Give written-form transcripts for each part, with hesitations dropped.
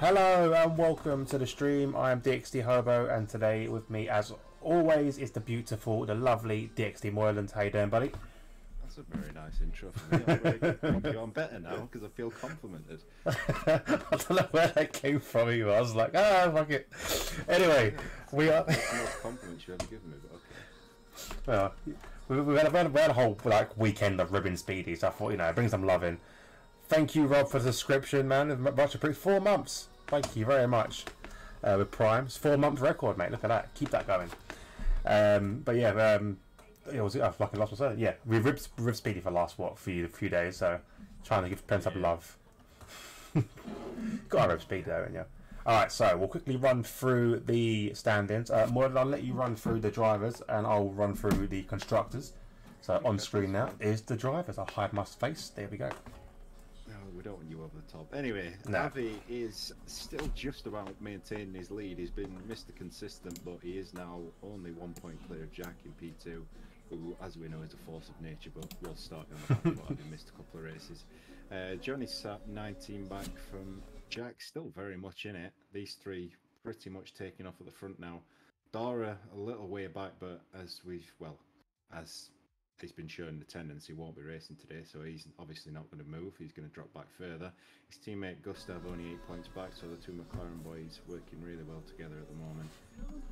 Hello and welcome to the stream. I am DXD Hobo, and today with me, as always, is the beautiful, the lovely DXD Moyland. How you doing, buddy? That's a very nice intro for me. Thank you. I'm better now because I feel complimented. I don't know where that came from either. I was like, fuck it. Anyway, we are. That's the most compliments you ever given me, but okay. Well, we had a whole weekend of ribbon speedy, so I thought, bring some love in. Thank you, Rob, for the subscription, man. Much appreciated. 4 months. Thank you very much. With Prime, it's 4 month record, mate. Look at that. Keep that going. But yeah, it was I fucking lost my. Yeah, we ribbed speedy for the last few days. So trying to give plenty of love. Got to rib speed though, yeah. All right, so we'll quickly run through the stand-ins. More, I'll let you run through the drivers, and I'll run through the constructors. So on screen now is the drivers. I'll hide my face. There we go. No, we don't want you over the top. Anyway, no. Avi is still just about maintaining his lead. He's been Mr. Consistent, but he is now only 1 point clear of Jack in P2, who, as we know, is a force of nature, but will start on the back, but having missed a couple of races. Johnny sat 19 back from Jack, still very much in it. These three pretty much taking off at the front now. Dara a little way back, but as he's been showing the tendency, he won't be racing today, so he's obviously not going to move. He's going to drop back further. His teammate Gustav only 8 points back, so the two McLaren boys working really well together at the moment.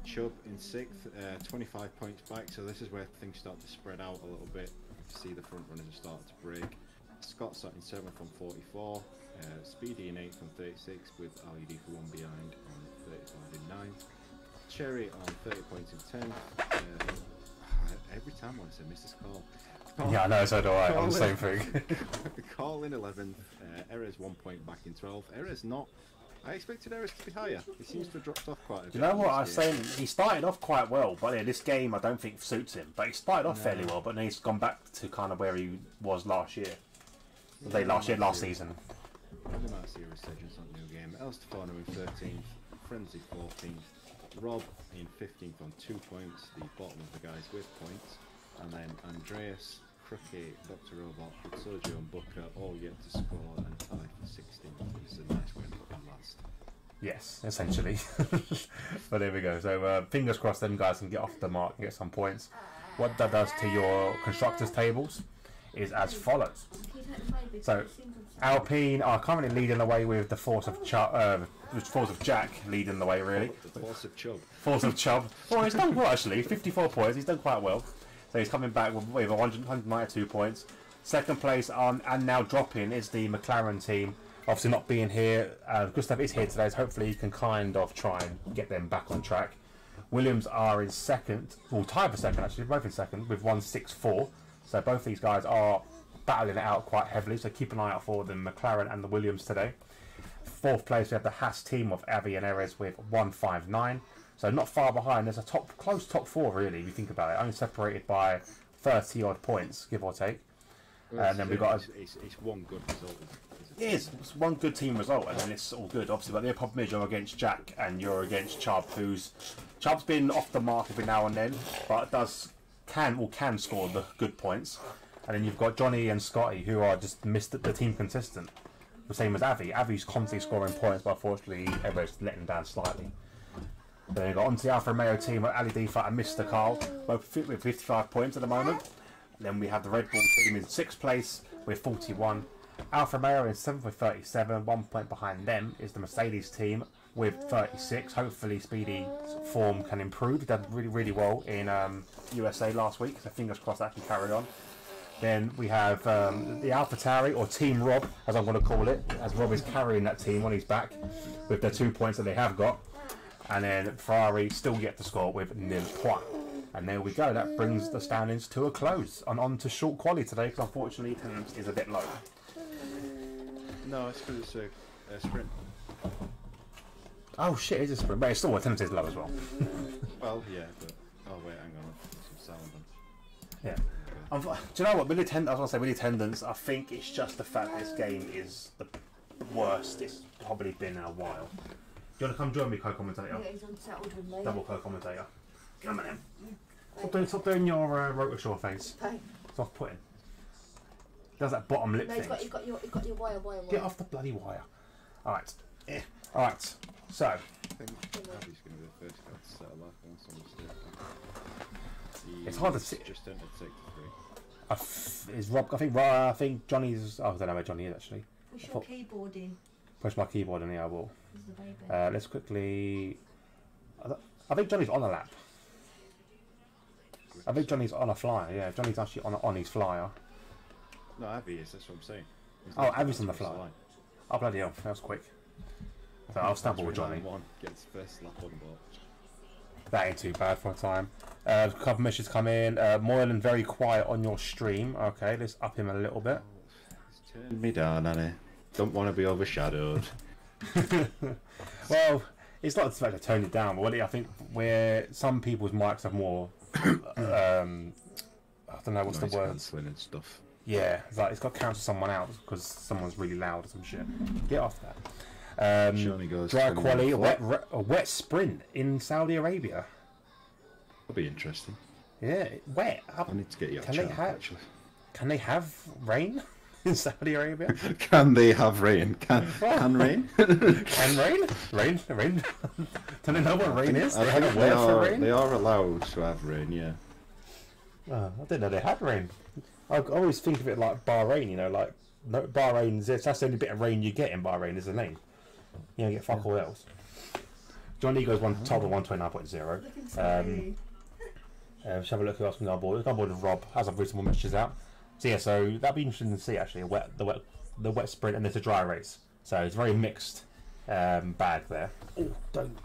Chubb in 6th, 25 points back, so this is where things start to spread out a little bit. You can see the front runners have started to break. Scott sat in 7th on 44, Speedy in 8th on 36, with LED for 1 behind on 35 in 9th. Cherry on 30 points in 10th. Every time I want to say Mrs. Call. Yeah, I know, so do I. I'm the same thing. Call in 11th. Erez 1 point back in 12th. Erez not. I expected Erez to be higher. He seems to have dropped off quite a bit. You know what I was saying? He started off quite well, but yeah, this game I don't think suits him. But he started off fairly well, but then he's gone back to kind of where he was last year. Yeah, last season. We might see a resurgence on the new game. El Stefano in 13th. Frenzy 14th. Rob in 15th on 2 points, the bottom of the guys with points. And then Andreas, Crookey, Dr. Robot, Sojo and Booker all yet to score and tie for 16th. It's a nice way to put them last. Yes, essentially. But there we go. So fingers crossed them guys can get off the mark and get some points. What that does to your constructors tables is as follows. So Alpine are currently leading the way with the force of Jack leading the way, really. The force of Chubb. Force of Chubb. Well, he's done well, actually. 54 points. He's done quite well. So he's coming back with 192 points. Second place on and now dropping is the McLaren team. Obviously not being here. Gustav is here today, so hopefully he can kind of try and get them back on track. Williams are in second. Well, tied for second, actually. Both in second with 164. So both these guys are battling it out quite heavily, so keep an eye out for the McLaren and the Williams today. Fourth place we have the Haas team of Avi and Erez with 159, so not far behind. There's a close top four, really, if you think about it, only separated by 30 odd points, give or take. Well, and then we've got it's one good result. It's one good team result, and then it's all good, obviously. But the problem is you're against Jack and you're against Chubb, Chubb's been off the mark every now and then, but can score the good points. And then you've got Johnny and Scotty, who are just missed the team consistent. The same as Avi. Avi's constantly scoring points, but unfortunately everybody's letting down slightly. Then you've got onto the Alfa Romeo team of Ali Defa and Mr. Carl, both with 55 points at the moment. And then we have the Red Bull team in 6th place with 41. Alfa Romeo in 7th with 37. 1 point behind them is the Mercedes team with 36. Hopefully Speedy's form can improve. He did really, really well in USA last week, so fingers crossed that can carry on. Then we have the AlphaTauri, or Team Rob, as I'm going to call it, as Rob is carrying that team on his back with the 2 points that they have got. And then Ferrari still yet to score with nil points. And there we go. That brings the standings to a close. And on to short quali today, because unfortunately attendance is a bit low. No, it's because it's a sprint. Oh shit, it's a sprint. But it's still attendance is low as well. Well, yeah, but... Oh, wait, hang on. Some sound on. Yeah. Do you know what? With attendance, I think it's just the fact this game is the worst it's probably been in a while. Do you want to come join me, co-commentator? Yeah, he's unsettled with me. Double co-commentator. Come on in. Stop doing your Rotoshaw face. Okay. It's off-putting. Does that bottom lip No, thing. he's got your wire. Get off the bloody wire. Alright. Alright, so. I think Abby's going to be the first guy to settle that once I'm mistaken. It's hard to see. Just entered 63. Is Rob? I think Johnny's. Oh, I don't know where Johnny is actually. Push your keyboard in. Push my keyboard in. Yeah, I will. The baby. Let's quickly. I think Johnny's on a lap. I think Johnny's on a flyer. Yeah, Johnny's actually on his flyer. No, Abby is. That's what I'm saying. Oh, Abby's on the flyer. Oh bloody hell, that was quick. So I'll stumble with Johnny. One gets first lap on the ball. That ain't too bad for a time. A couple of messages come in. Moylan very quiet on your stream. Okay, let's up him a little bit. He's turned me down, Annie. Don't want to be overshadowed. Well, it's not the fact to tone it down, but I think where some people's mics have more. I don't know what's the word. Cancelling and stuff. Yeah, it's got to cancel someone out because someone's really loud or some shit. Get off that. Dry quality, a wet sprint in Saudi Arabia. That'll be interesting. Yeah, wet. I need to get you a channel, actually. Can they have rain in Saudi Arabia? Can they have rain? Can rain? Can rain? Rain? Don't they know what rain is? They have a word for rain? They are allowed to have rain, yeah. Oh, I didn't know they had rain. I always think of it like Bahrain, you know, like no, Bahrain. That's the only bit of rain you get in Bahrain, is the name. You don't get fuck all else. Johnny goes top of 129.0. Let's have a look who else is on board. Let's go on board with Rob, as I've read some more messages out. So yeah, so that'd be interesting to see actually. The wet sprint and there's a dry race. So it's very mixed bag there. Oh, don't.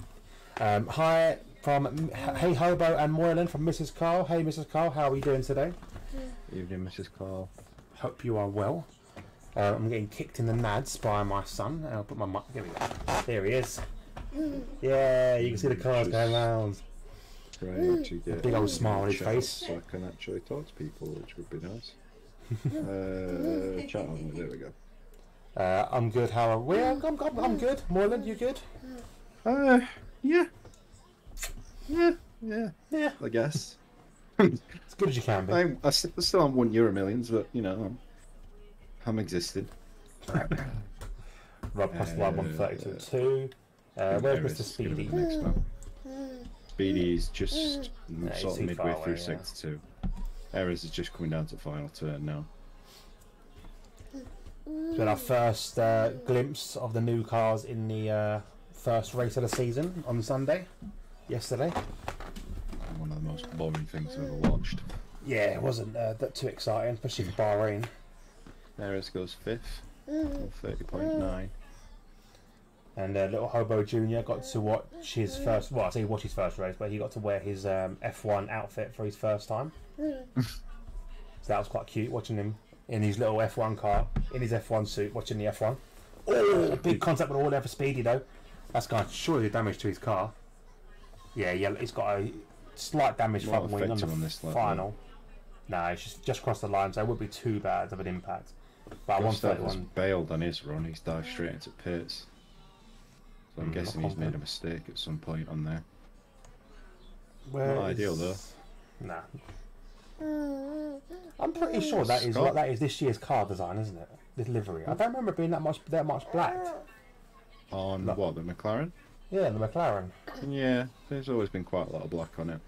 Hi from Hey Hobo and Moylan from Mrs. Carl. Hey Mrs. Carl, how are we doing today? Evening, Mrs. Carl. Hope you are well. I'm getting kicked in the nads by my son. I'll put my mic. There we go. There he is. Yeah, you can see the cars going round. Right, actually get a big old smile on his face. So I can actually talk to people, which would be nice. Chat on. There we go. I'm good. How are we? I'm good. Moylan, you good? Yeah. I guess. As good as you can be. I still haven't won Euro Millions, but you know, I'm existing. Rob plus line 132. Where's Mr. Speedy? Speedy's just sort of midway through away, sector 2. Errors is just coming down to final turn now. It's been our first glimpse of the new cars in the first race of the season on Sunday, yesterday. One of the most boring things I've ever watched. Yeah, it wasn't that too exciting, especially for Bahrain. Errors goes 5th, 30.9. And Little Hobo Jr. got to watch his first. Well, I say watch his first race, but he got to wear his F1 outfit for his first time. So that was quite cute, watching him in his little F1 car, in his F1 suit, watching the F1. Oh, big contact with all there for Speedy though. That's going to surely damage to his car. Yeah, he's got a slight damage front wing on the final. No, it's just crossed the line, so it wouldn't be too bad of an impact. But Gustav's bailed on his run. He's dived straight into pits. So I'm guessing he's made a mistake at some point on there. Not ideal though. Nah. I'm pretty sure that is this year's car design, isn't it? This livery. I don't remember it being that much black. On what, the McLaren? Yeah, the McLaren. Yeah, there's always been quite a lot of black on it.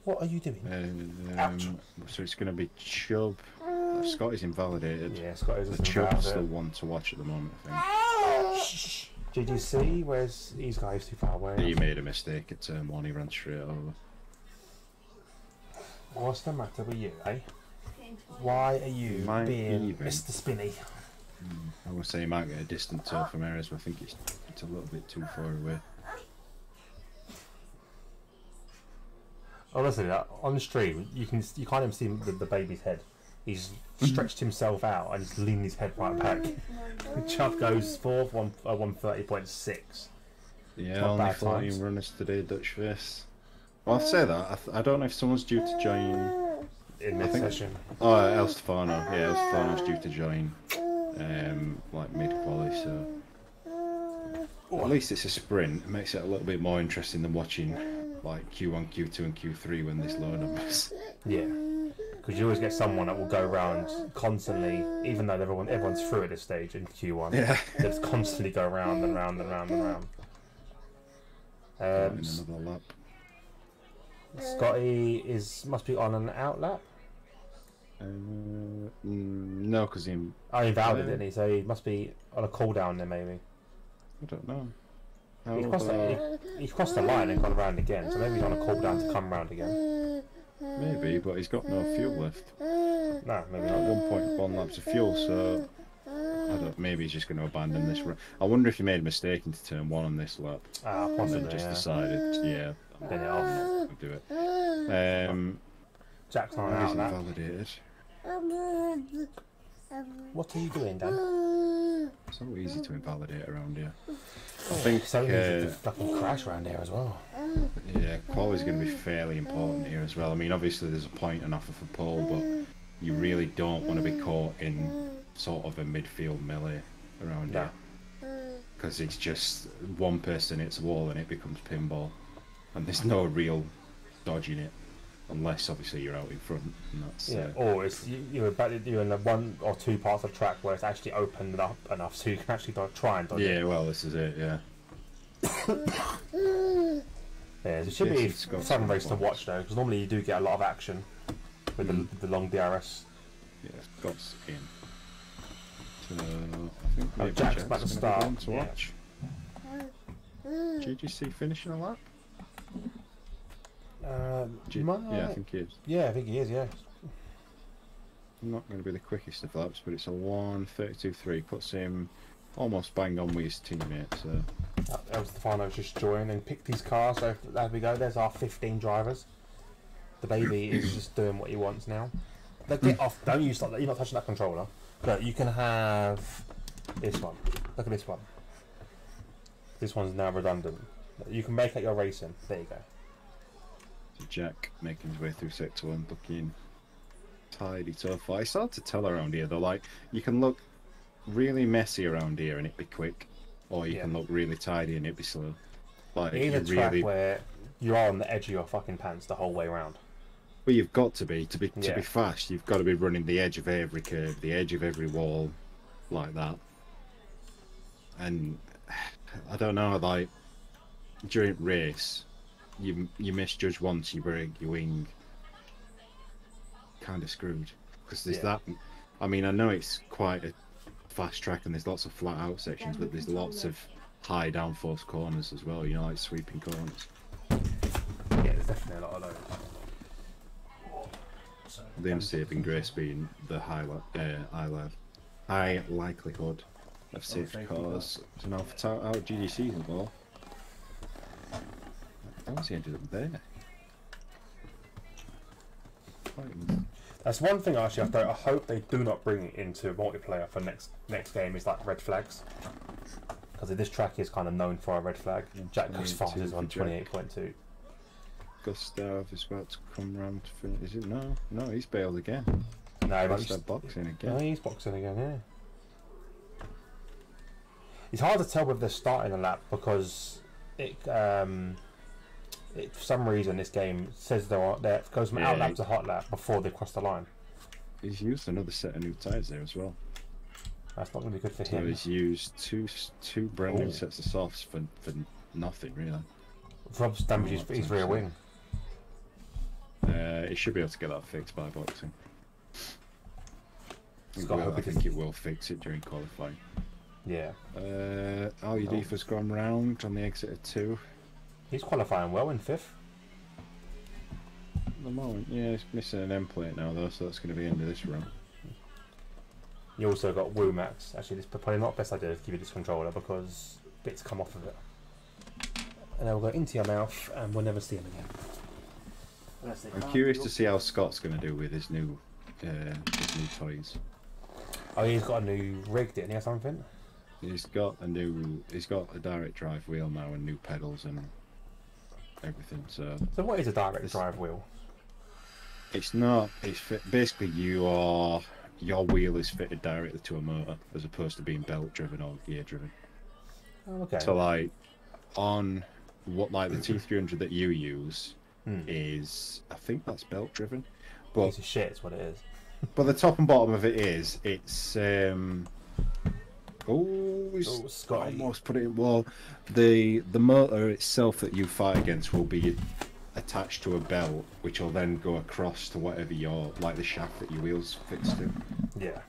What are you doing? So it's going to be Chubb. Scott is invalidated. Yeah, Scott is. Chubb's the one to watch at the moment, I think. Shh. Did you see? Where's these guys too far away? He made a mistake at turn 1. He ran straight over. What's the matter with you, eh? Why are you being Mr. Spinny? I would say he might get a distant tour from areas, but I think it's a little bit too far away. Oh, listen, on the stream, you can't even see the baby's head. He's stretched himself out and he's leaned his head right back. Chubb goes 4th, 130.6. Yeah, only 14 runners today, Dutch face. Well, I'll say that. I don't know if someone's due to join in mid-session. Oh, El Stefano. Yeah, El Stefano's due to join like mid-quali, so at least it's a sprint. It makes it a little bit more interesting than watching like Q1, Q2 and Q3 when there's low numbers. Yeah, Because you always get someone that will go around constantly, even though everyone's through at this stage in Q1. Yeah. They just constantly go round and round and round and round. In another lap. Scotty must be on an out lap. No, because he invalid, didn't he? So he must be on a cooldown then, maybe. I don't know. He crossed the line and gone around again, so maybe he's on a cooldown to come round again. Maybe, but he's got no fuel left. No, maybe not. 1.1 laps of fuel, so maybe he's just going to abandon this run. I wonder if he made a mistake into turn 1 on this lap. Possibly, and then just decided, yeah, bin it off. I'll do it. Jack's on He's out lap. invalidated. What are you doing, Dan? So easy to invalidate around here. I think so easy to fucking crash around here as well. Yeah, quality's going to be fairly important here as well. I mean, obviously there's a point on offer for pole, but you really don't want to be caught in sort of a midfield melee around here. Because it's just one person hits a wall and it becomes pinball. And there's no real dodging it. Unless obviously you're out in front, and that's or it's you're in the 1 or 2 parts of track where it's actually opened up enough so you can actually try and dodge it. Yeah, well, this is it. Yeah. It should be a fun race to watch though, because normally you do get a lot of action with the long DRS. Yeah, Scott's in. So I think maybe Jack's about to start. To watch. GGC finishing a lap. Yeah, I think he is. Yeah, I think he is. Yeah. Not going to be the quickest of laps, but it's a 1:32.3. Puts him almost bang on with his teammate. So that was the final. Just joined and picked his car. So there we go. There's our 15 drivers. The baby is just doing what he wants now. Get off! Don't use that. You're not touching that controller. But you can have this one. Look at this one. This one's now redundant. You can make it your racing. There you go. So Jack making his way through sector 1, looking tidy so far. It's hard to tell around here though. Like, you can look really messy around here and it'd be quick, or you can look really tidy and it'd be slow. Like, it is a track where you're on the edge of your fucking pants the whole way around. Well, you've got to be fast. You've got to be running the edge of every curve, the edge of every wall, like that. And I don't know, like during race, you misjudge once, you break your wing, kind of screwed. Because there's that. I mean, I know it's quite a fast track and there's lots of flat out sections, but there's lots of high downforce corners as well. You know, like sweeping corners. Yeah, there's definitely a lot of those. The only saving grace being the high likelihood of safe cars. So now for out GDC's involved. I don't see any of them there. That's one thing actually. I hope they do not bring it into multiplayer for next game. Is like red flags, because this track is kind of known for a red flag. Jack goes fast is on 28.2. Gustav is about to come round to finish. Is it? No, he's bailed again. No, he's boxing again. No, he's boxing again. Yeah. It's hard to tell whether they're starting a lap because for some reason this game says they're goes from out lap to hot lap before they cross the line. He's used another set of new tyres there as well. That's not going to be good for him. So he's used two brand new sets of softs for nothing really. Rob's damaged his rear wing. He should be able to get that fixed by boxing. I think it will fix it during qualifying. Yeah. Aludif's gone round on the exit of 2. He's qualifying well in 5th. At the moment, yeah, he's missing an end plate now though, so that's going to be the end of this run. You also got Woo Max. Actually, this is probably not the best idea to give you this controller because bits come off of it. And they'll go into your mouth and we'll never see him again. I'm curious to see how Scott's going to do with his new toys. Oh, he's got a new rig, didn't he, or something? He's got a direct drive wheel now and new pedals and everything. So what is a direct drive wheel? It's not. Basically your wheel is fitted directly to a motor as opposed to being belt driven or gear driven. Oh, okay. So like on what like the T300 that you use is, I think that's belt driven. But piece of shit is what it is. but the top and bottom of it is it's Scotty. almost put it. Well, the motor itself that you fight against will be attached to a belt, which will then go across to whatever your like the shaft that your wheels fits to. Yeah.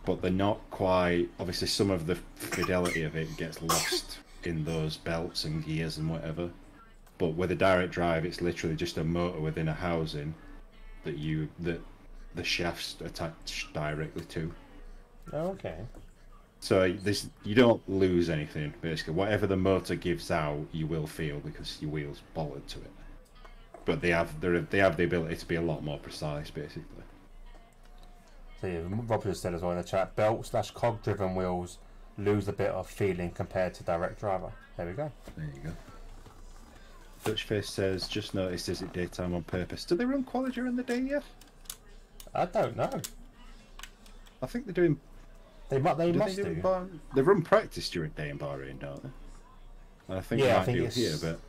But they're not quite. Obviously, some of the fidelity of it gets lost in those belts and gears and whatever. But with a direct drive, it's literally just a motor within a housing that the shaft's attached directly to. Oh, okay. So you don't lose anything basically. Whatever the motor gives out, you will feel because your wheels bolted to it. But they have the ability to be a lot more precise, basically. So yeah, Rob just said as well in the chat, belt/cog driven wheels lose a bit of feeling compared to direct driver. There we go. There you go. Dutchface says, just noticed, is it daytime on purpose? Do they run quali during the day yet? I don't know. I think they're doing. They must do. They run practice during day in Bahrain, don't they? And I think they might do here, but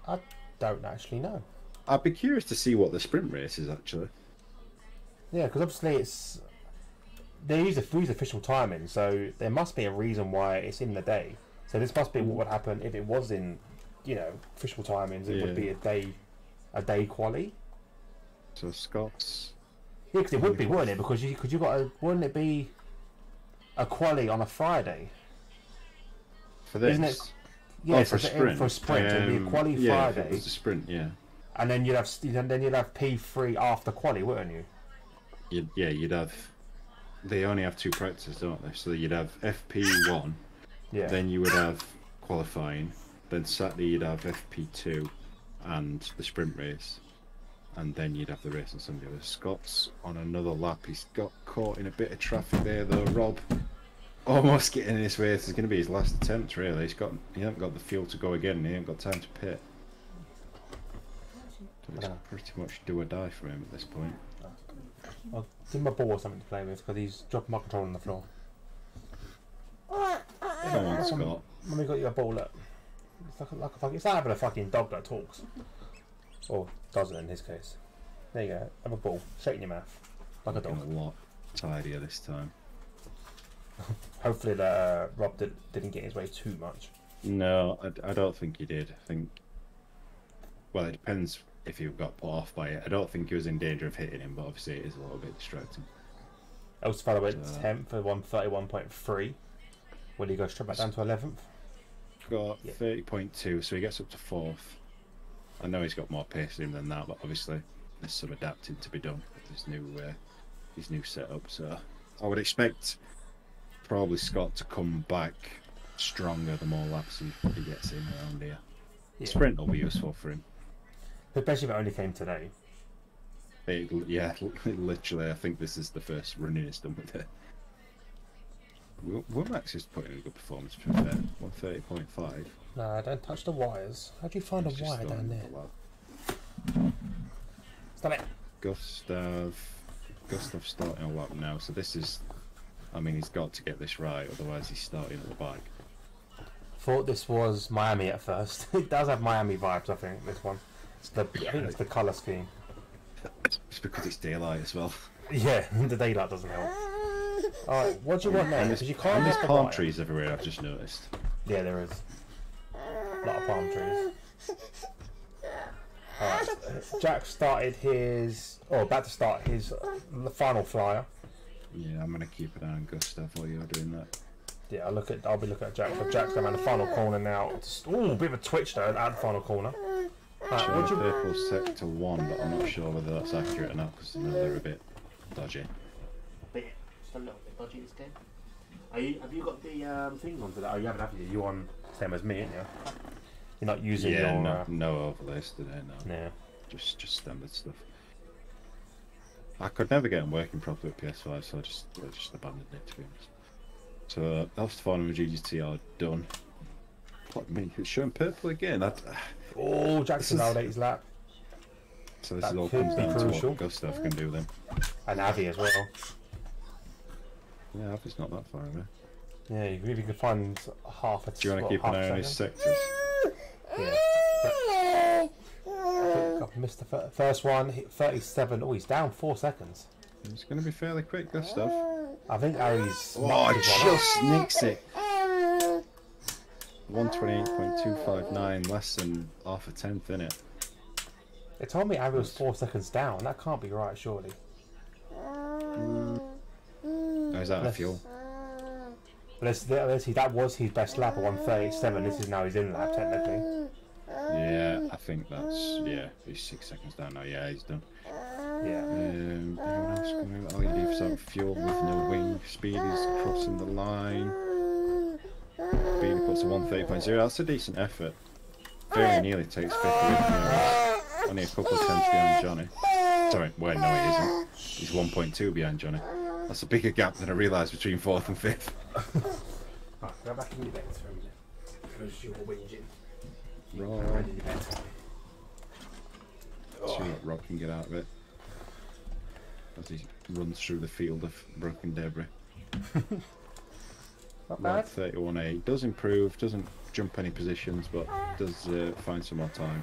I don't actually know. I'd be curious to see what the sprint race is actually. Yeah, because obviously they use official timing, so there must be a reason why it's in the day. So this must be what would happen if it was in, official timings. It would be a day quali. So Scots. Yeah, because it would be, wouldn't it? Because you got wouldn't it be a quali on a Friday? For this? Isn't it? Yeah, for a sprint. For a sprint, it'd be a quali yeah, Friday. If it was a sprint, yeah. And then you'd have P3 after quali, wouldn't you? You'd have. They only have two practices, don't they? So you'd have FP1. Yeah. Then you would have qualifying. Then Saturday you'd have FP2 and the sprint race. And then you'd have the race on Sunday. The Scots on another lap. He's got caught in a bit of traffic there, though. Rob almost getting in his way. This is going to be his last attempt, really. He hasn't got the fuel to go again, and he hasn't got time to pit. So it's pretty much do or die for him at this point. I'll give him a ball or something to play with because he's dropping my controller on the floor. Come on, Scott. Mummy got you a ball. Look. It's like having a fucking dog that talks. Or doesn't in his case. There you go. Have a ball. Shake in your mouth. Like a dog. A lot tidier this time. Hopefully that Rob didn't get in his way too much. No, I don't think he did. I think... Well, it depends if he got put off by it. I don't think he was in danger of hitting him, but obviously it is a little bit distracting. Elsefellow went 10th for 131.3. Will he go straight back down to 11th? Got 30.2, so he gets up to 4th. I know he's got more pace in him than that, but obviously there's some adapting to be done with his new setup. So I would expect probably Scott to come back stronger the more laps he gets in around here. Yeah. Sprint will be useful for him. Especially if it only came today. Literally, I think this is the first running he's done with it. Womax is putting in a good performance for fair. 130.5. Nah, don't touch the wires. How'd you find a wire down there? Stop it. Gustav's starting a lap now, so this is... I mean, he's got to get this right, otherwise he's starting at the back. Thought this was Miami at first. It does have Miami vibes, I think, this one. I think it's the colour scheme. It's because it's daylight as well. Yeah, the daylight doesn't help. Alright, what do you want now? Because you can't there's palm trees everywhere, I've just noticed. Yeah, there is. A lot of palm trees. Alright, Jack started his... about to start his final flyer. Yeah, I'm going to keep an eye on Gustav while you're doing that. Yeah, I'll be looking at Jack. So Jack's going around the final corner now. Ooh, a bit of a twitch though at the final corner. Right, purple's set to 1, but I'm not sure whether that's accurate or not because I know they're a bit dodgy. Just a little bit dodgy this game. Have you got the things on today? Oh, you haven't, have you? You're on same as me, aren't you? You're not using your... no overlays today, no. Yeah. Just standard stuff. I could never get them working properly with PS5, so I just abandoned it, to be honest. So, Elf's Farm and GGT are done. What me? It's showing purple again. Oh, Jackson allowed his lap. So this all comes down to what Gustav can do then. And Avi as well. Yeah, Avi's not that far away. Yeah, if you can find half a... Do you want to keep an eye on his sectors? Yeah. I've missed the first one. Hit 37. Oh, he's down 4 seconds. It's going to be fairly quick, Gustav. I think Harry's. Oh, just nicks it. 128.259, less than half a tenth in it. It told me Harry was 4 seconds down. That can't be right, surely. Oh, is that a fuel? Let's see, that was his best lap at 1:37. This is now his in lap, technically. Yeah, I think that's, yeah, he's 6 seconds down now. Yeah, he's done. Yeah. Anyone else coming out? All you need for some fuel with no wing. Speed is crossing the line. Speed puts a 130.0. That's a decent effort. Very nearly takes 50 away from him. Only a couple of tenths behind Johnny. Sorry, wait, no, he isn't. He's 1.2 behind Johnny. That's a bigger gap than I realised between 4th and 5th. Right, go back in your bed for a minute. Because you're whinging. Rob. In your bed. See what Rob can get out of it. As he runs through the field of broken debris. Not bad. 31.8. Does improve, doesn't jump any positions, but does find some more time.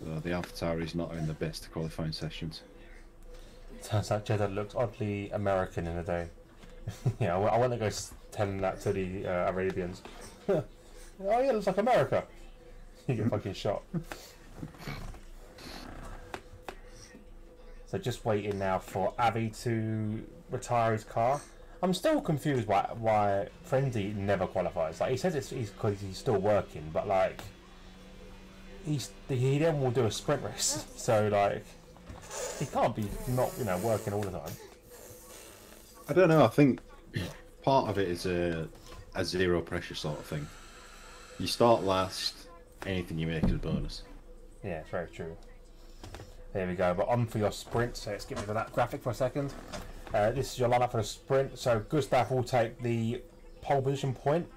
The AlphaTauri is not in the best qualifying sessions. Turns out Jedda looks oddly American in a day. Yeah, I want to go telling that to the Arabians. Oh yeah, it looks like America. You get fucking shot. So just waiting now for Avi to retire his car. I'm still confused why Frenzy never qualifies. Like he says it's because he's still working, but like he then will do a sprint race. So like he can't be not working all the time. I don't know. I think part of it is a zero pressure sort of thing. You start last, anything you make is a bonus. Yeah, it's very true. There we go. But on for your sprint. So let's get rid of that graphic for a second. This is your lineup for the sprint. So Gustav will take the pole position point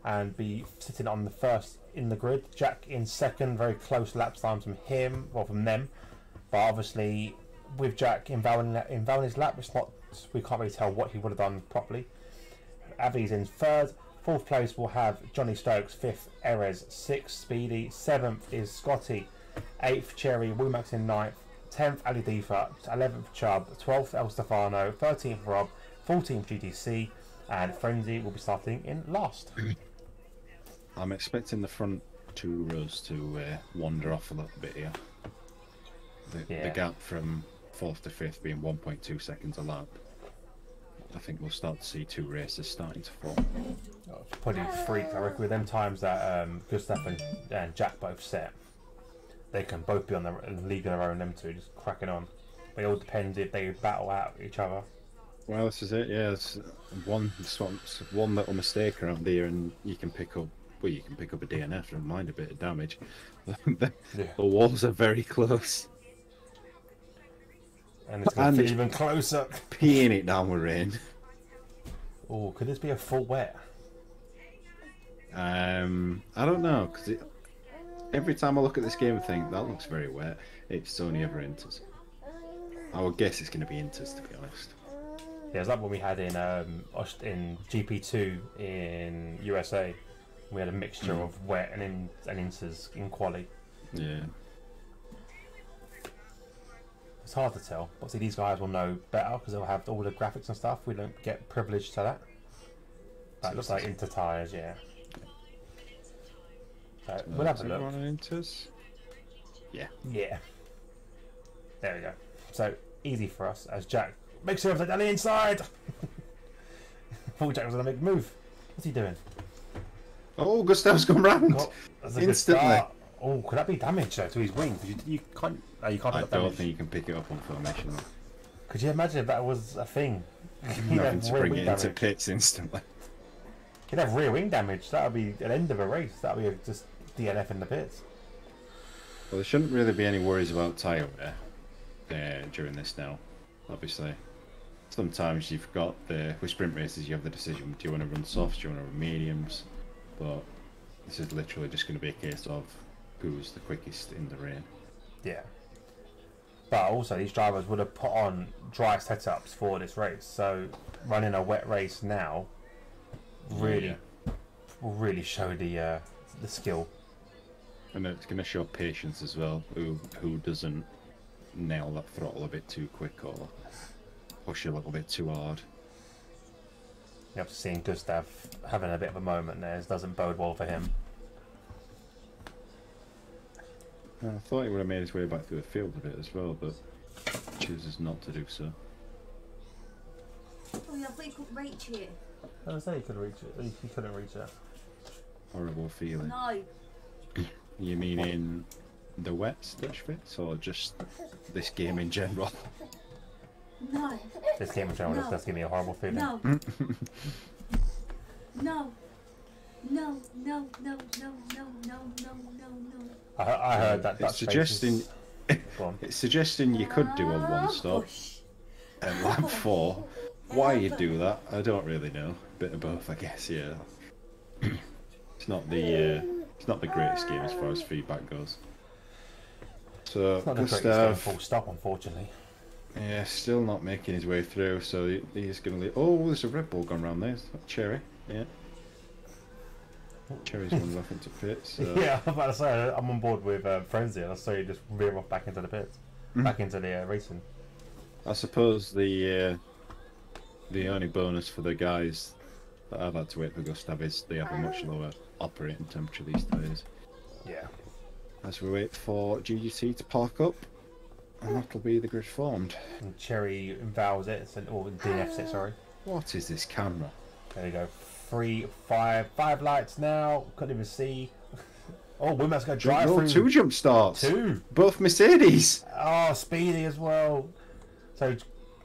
and be sitting on the first in the grid. Jack in second, very close lap times from him, well from them. But obviously, with Jack invaluing his lap, we can't really tell what he would have done properly. Avi's in third. Fourth place will have Johnny Stokes. Fifth, Erez. Sixth, Speedy. Seventh is Scotty. Eighth, Cherry. Womax in ninth. 10th, Ali Difa. 11th, Chubb. 12th, El Stefano. 13th, Rob. 14th, GTC. And Frenzy will be starting in last. I'm expecting the front two rows to wander off a little bit here. The gap from 4th to 5th being 1.2 seconds a lap. I think we'll start to see two races starting to form. Oh, pretty freak. I reckon with them times that Gustav and Jack both set, they can both be on the league of their own, them two, just cracking on. But it all depends if they battle out each other. Well, this is it, yeah. It's one little mistake around here and you can pick up, well, you can pick up a DNF and mind a bit of damage. The walls are very close. And it's going to feel even closer. Peeing it down with rain. Oh, could this be a full wet? I don't know, because every time I look at this game I think, that looks very wet. It's only ever inters. I would guess it's going to be inters, to be honest. Yeah, it's like what we had in GP2 in USA. We had a mixture of wet and inters in quali. Yeah. It's hard to tell. Obviously, these guys will know better because they'll have all the graphics and stuff. We don't get privileged to that. That looks like Inter tyres, yeah. So we'll have a look. Inters? Yeah. Yeah. There we go. So easy for us as Jack makes sure of down the inside. Thought Jack was going to make a move. What's he doing? Oh, Gustav's gone round instantly. Oh, could that be damage though, to his wing? Because you can't. Oh, you can't. I don't think you can pick it up on formation. Could you imagine if that was a thing? Having to bring it into pits instantly. He'd have rear wing damage. That would be an end of a race. That would be just DNF in the pits. Well, there shouldn't really be any worries about tyre wear during this now. Obviously, sometimes you've got with sprint races you have the decision: do you want to run softs, do you want to run mediums? But this is literally just going to be a case of who's the quickest in the rain. Yeah. But also these drivers would have put on dry setups for this race, so running a wet race now will really show the skill. And it's going to show patience as well. Who doesn't nail that throttle a bit too quick or push a little bit too hard. Yep, seeing Gustav having a bit of a moment there doesn't bode well for him. I thought he would have made his way back through the field a bit as well, but chooses not to do so. Oh yeah, I thought you could reach it. I was saying he could reach it. He couldn't reach it. Horrible feeling. No. You mean in the wet stitch fits or just this game in general? No. This game in general does give me a horrible feeling. No. No. No, no, no, no, no, no, no, no, no. I heard that. It's suggesting. It's suggesting you could do a one-stop at lap 4. Why you do that, I don't really know. Bit of both, I guess. Yeah. It's not the greatest game as far as feedback goes. So It's not the greatest game, Gustav, full stop, unfortunately. yeah, still not making his way through. So he's going to leave. Oh, there's a Red Bull gone round there. Cherry, yeah. Cherry's gone off into pits. So. Yeah, I'm about to say I'm on board with Frenzy, and I saw you just veer off back into the pits, back into the racing. I suppose the only bonus for the guys that I've had to wait for Gustav is they have a much lower operating temperature these days. Yeah. As we wait for GGT to park up, and that'll be the grid formed. And Cherry vows it, or DNFs it, sorry. What is this camera? There you go. 5 lights now. Couldn't even see. Oh, we must go drive through. 2 jump starts. 2. Both Mercedes. Oh, speedy as well. So,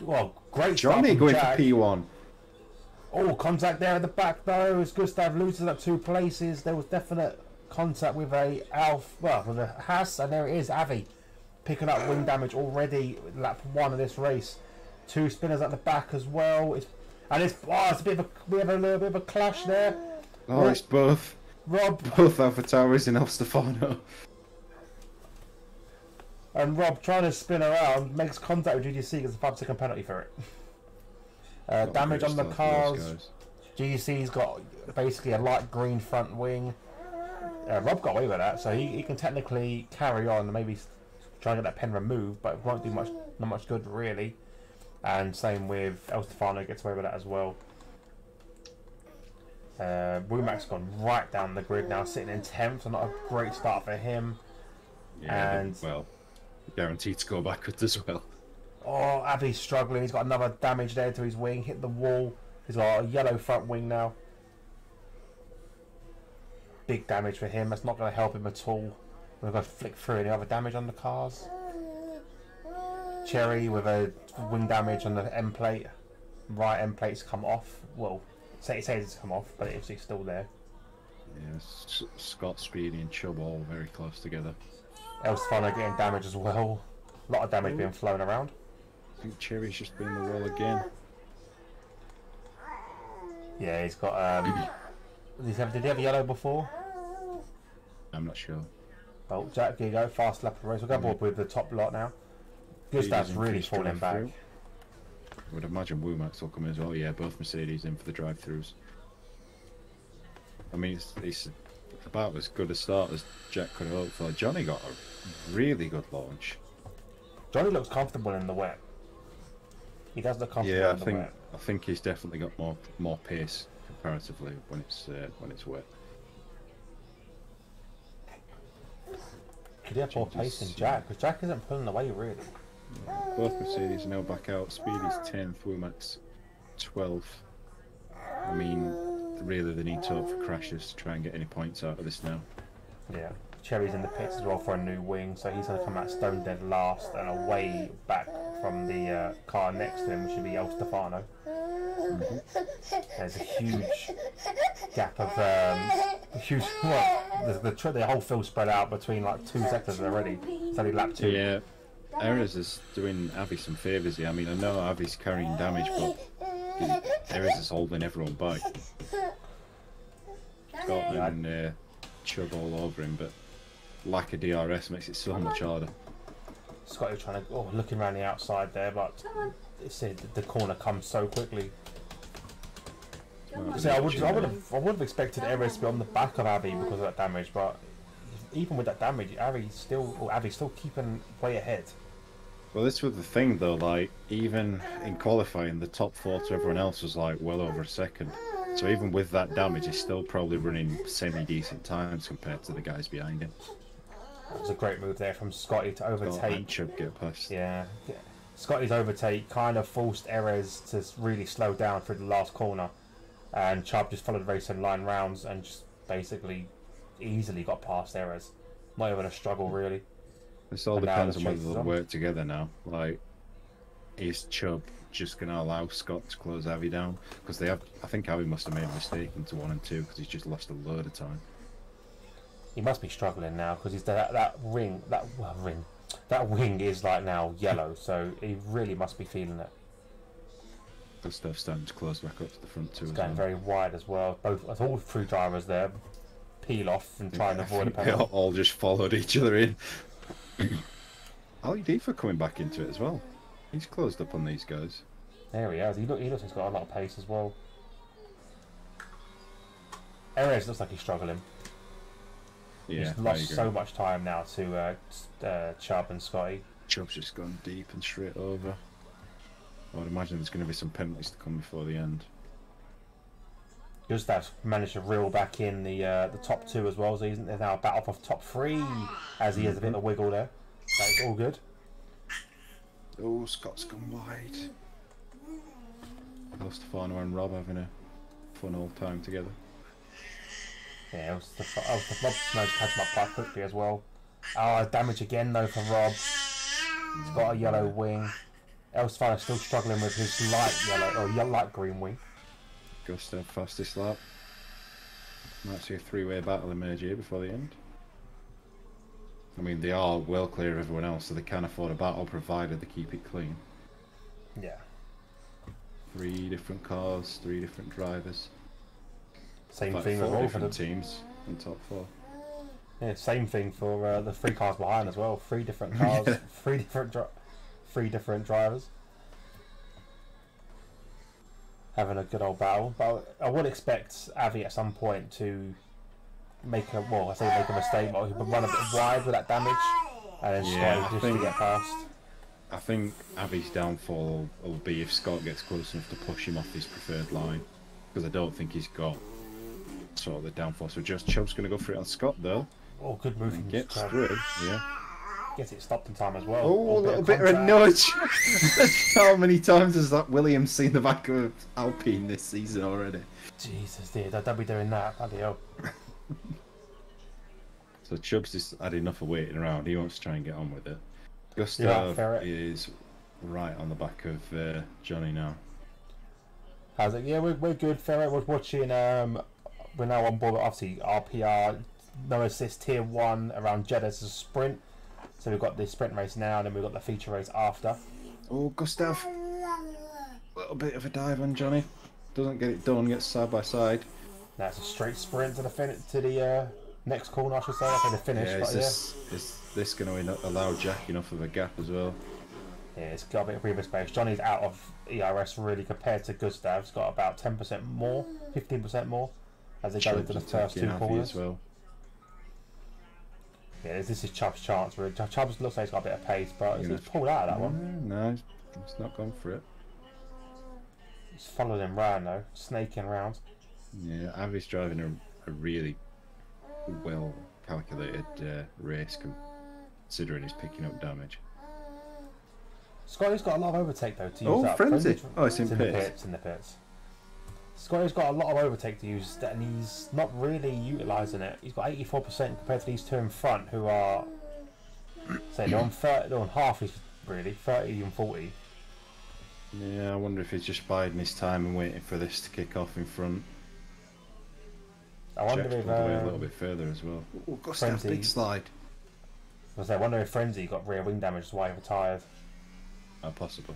well, great. Johnny going for P1. Oh, contact there at the back though. As Gustav loses up 2 places, there was definite contact with a with a Haas, and there it is, Avi picking up wing damage already. Lap 1 of this race. 2 spinners at the back as well. It's a bit of we have a little bit of a clash there. Oh, it's both Alpha Towers and El Stefano. And Rob trying to spin around makes contact with GGC, gets a 5-second penalty for it. Damage on the cars. GGC's got basically a light green front wing. Rob got away with that, so he can technically carry on and maybe try and get that pen removed, but it won't do not much good really. And same with El Stefano, gets away with that as well. Womack's gone right down the grid now, sitting in 10th, so not a great start for him. Yeah, and well, guaranteed to go backwards as well. Oh, Avi's struggling. He's got another damage there to his wing, hit the wall. He's got a yellow front wing now. Big damage for him. That's not going to help him at all. We're going to flick through any other damage on the cars. Cherry with a wing damage on the end plate. Right end plate's come off. Well, it says it's come off, but it's still there. Yeah, Scott, Speedy and Chubb all very close together. El Stefano getting damage as well. A lot of damage being flown around. I think Cherry's just been in the wall again. Yeah, he's got did he have yellow before? I'm not sure. Oh, Jack, here you go, fast lap of the race. We'll go board with the top lot now. Gustav's really falling back. I would imagine Womack's will come in as well. Yeah, both Mercedes in for the drive-thrus. I mean, it's about as good a start as Jack could have hoped for. Johnny got a really good launch. Johnny looks comfortable in the wet. He does look comfortable in the wet. I think he's definitely got more pace comparatively when it's wet. Could he have more pace than Jack? Because Jack isn't pulling away really. Both Mercedes are now back out. Speedy's 10th, Womack's 12th. I mean, really they need to hope for crashes to try and get any points out of this now. Yeah. Cherry's in the pits as well for a new wing, so he's going to come out stone dead last and away back from the car next to him, which should be El Stefano. There's a huge gap of the whole field spread out between like 2 sectors already. It's only lap 2. Yeah, Erez is doing Avi some favours here. I mean, I know Avi's carrying damage, but Erez is holding everyone back. Scotland and Chubb all over him, but lack of DRS makes it so much harder. Scotty trying to looking around the outside there, but the corner comes so quickly. I would have expected Erez to be on the back of Avi because of that damage, but even with that damage, Avi's still keeping way ahead. Well, this was the thing though, like, even in qualifying, the top 4 to everyone else was like well over a second. So even with that damage, he's still probably running semi-decent times compared to the guys behind him. That was a great move there from Scotty to overtake. Chubb get past. Yeah. Scotty's overtake kind of forced Erez to really slow down through the last corner. And Chubb just followed very same line rounds and just basically easily got past Erez. Not even a struggle, really. This all depends on whether they'll work together now. Like, is Chubb just going to allow Scott to close Avi down? Because they have, I think Avi must have made a mistake into 1 and 2 because he's just lost a load of time. He must be struggling now because he's that wing is like now yellow, so he really must be feeling it. Good stuff, starting to close back up to the front too. It's going very wide as well. All 3 drivers there peel off and try and avoid a penalty. They all just followed each other in. Ali for coming back into it as well. He's closed up on these guys. There he is. He looks like he's got a lot of pace as well. Erez looks like he's struggling. Yeah, he's lost so much time now to Chubb and Scotty. Chubb's just gone deep and straight over. I would imagine there's going to be some penalties to come before the end. Gustav's managed to reel back in the top 2 as well, so he's now a battle for top 3 as he has a bit of wiggle there. That's all good. Oh, Scott's gone wide. Lost Stefano and Rob having a fun old time together. Yeah, Rob managed to catch him up quite quickly as well. Damage again though for Rob. He's got a yellow wing. Stefano's still struggling with his light yellow or light green wing. Gustav fastest lap. Might see a 3-way battle emerge here before the end. I mean, they are well clear of everyone else, so they can afford a battle provided they keep it clean. Yeah. 3 different cars, 3 different drivers. Same like thing 4 different teams in top 4. Yeah, same thing for the 3 cars behind as well. 3 different cars, Yeah. 3 different drivers. Having a good old battle, but I would expect Avi at some point to make a mistake, but he would run a bit wide with that damage, and then Scott just to get past. I think Avi's downfall will be if Scott gets close enough to push him off his preferred line, because I don't think he's got sort of the downfall. So just Chubb's going to go for it on Scott though. Oh, good move from Gets Chubb. through, yeah. Gets it stopped in time as well. Oh, a little bit of a nudge. How many times has that Williams seen the back of Alpine this season already? Jesus, dear, they'll be doing that. Bloody hell. So Chubb's just had enough of waiting around. He wants to try and get on with it. Gustav is right on the back of Johnny now. How's it? Yeah, we're good. Ferret was watching. We're now on board with obviously RPR, no assist tier 1 around Jedda as a sprint. So we've got the sprint race now, and then we've got the feature race after. Oh, Gustav. A little bit of a dive on Johnny. Doesn't get it done, gets side by side. That's a straight sprint to the next corner, I should say. I think the finish. Yeah, but is this going to allow Jack enough of a gap as well? Yeah, it's got a bit of breathing space. Johnny's out of ERS really compared to Gustav. He's got about 10% more, 15% more as they go into the first 2 corners. As well. Yeah, this is Chubb's chance. Really. Chubb looks like he's got a bit of pace, but he's pulled out of that one. No, he's not gone for it. He's followed him round though, snaking round. Yeah, Avi's driving a really well calculated race considering he's picking up damage. Scotty's got a lot of overtake though to use. Oh, frenzy! Oh, it's in pits. In the pits. Scotty's got a lot of overtake to use, and he's not really utilising it. He's got 84% compared to these 2 in front, who are say they're on half his really 30 and 40. Yeah, I wonder if he's just biding his time and waiting for this to kick off in front. I wonder if away a little bit further as well. Oh, Gustav, big slide. I wonder if Frenzy got rear wing damage, that's why he retired. Possibly.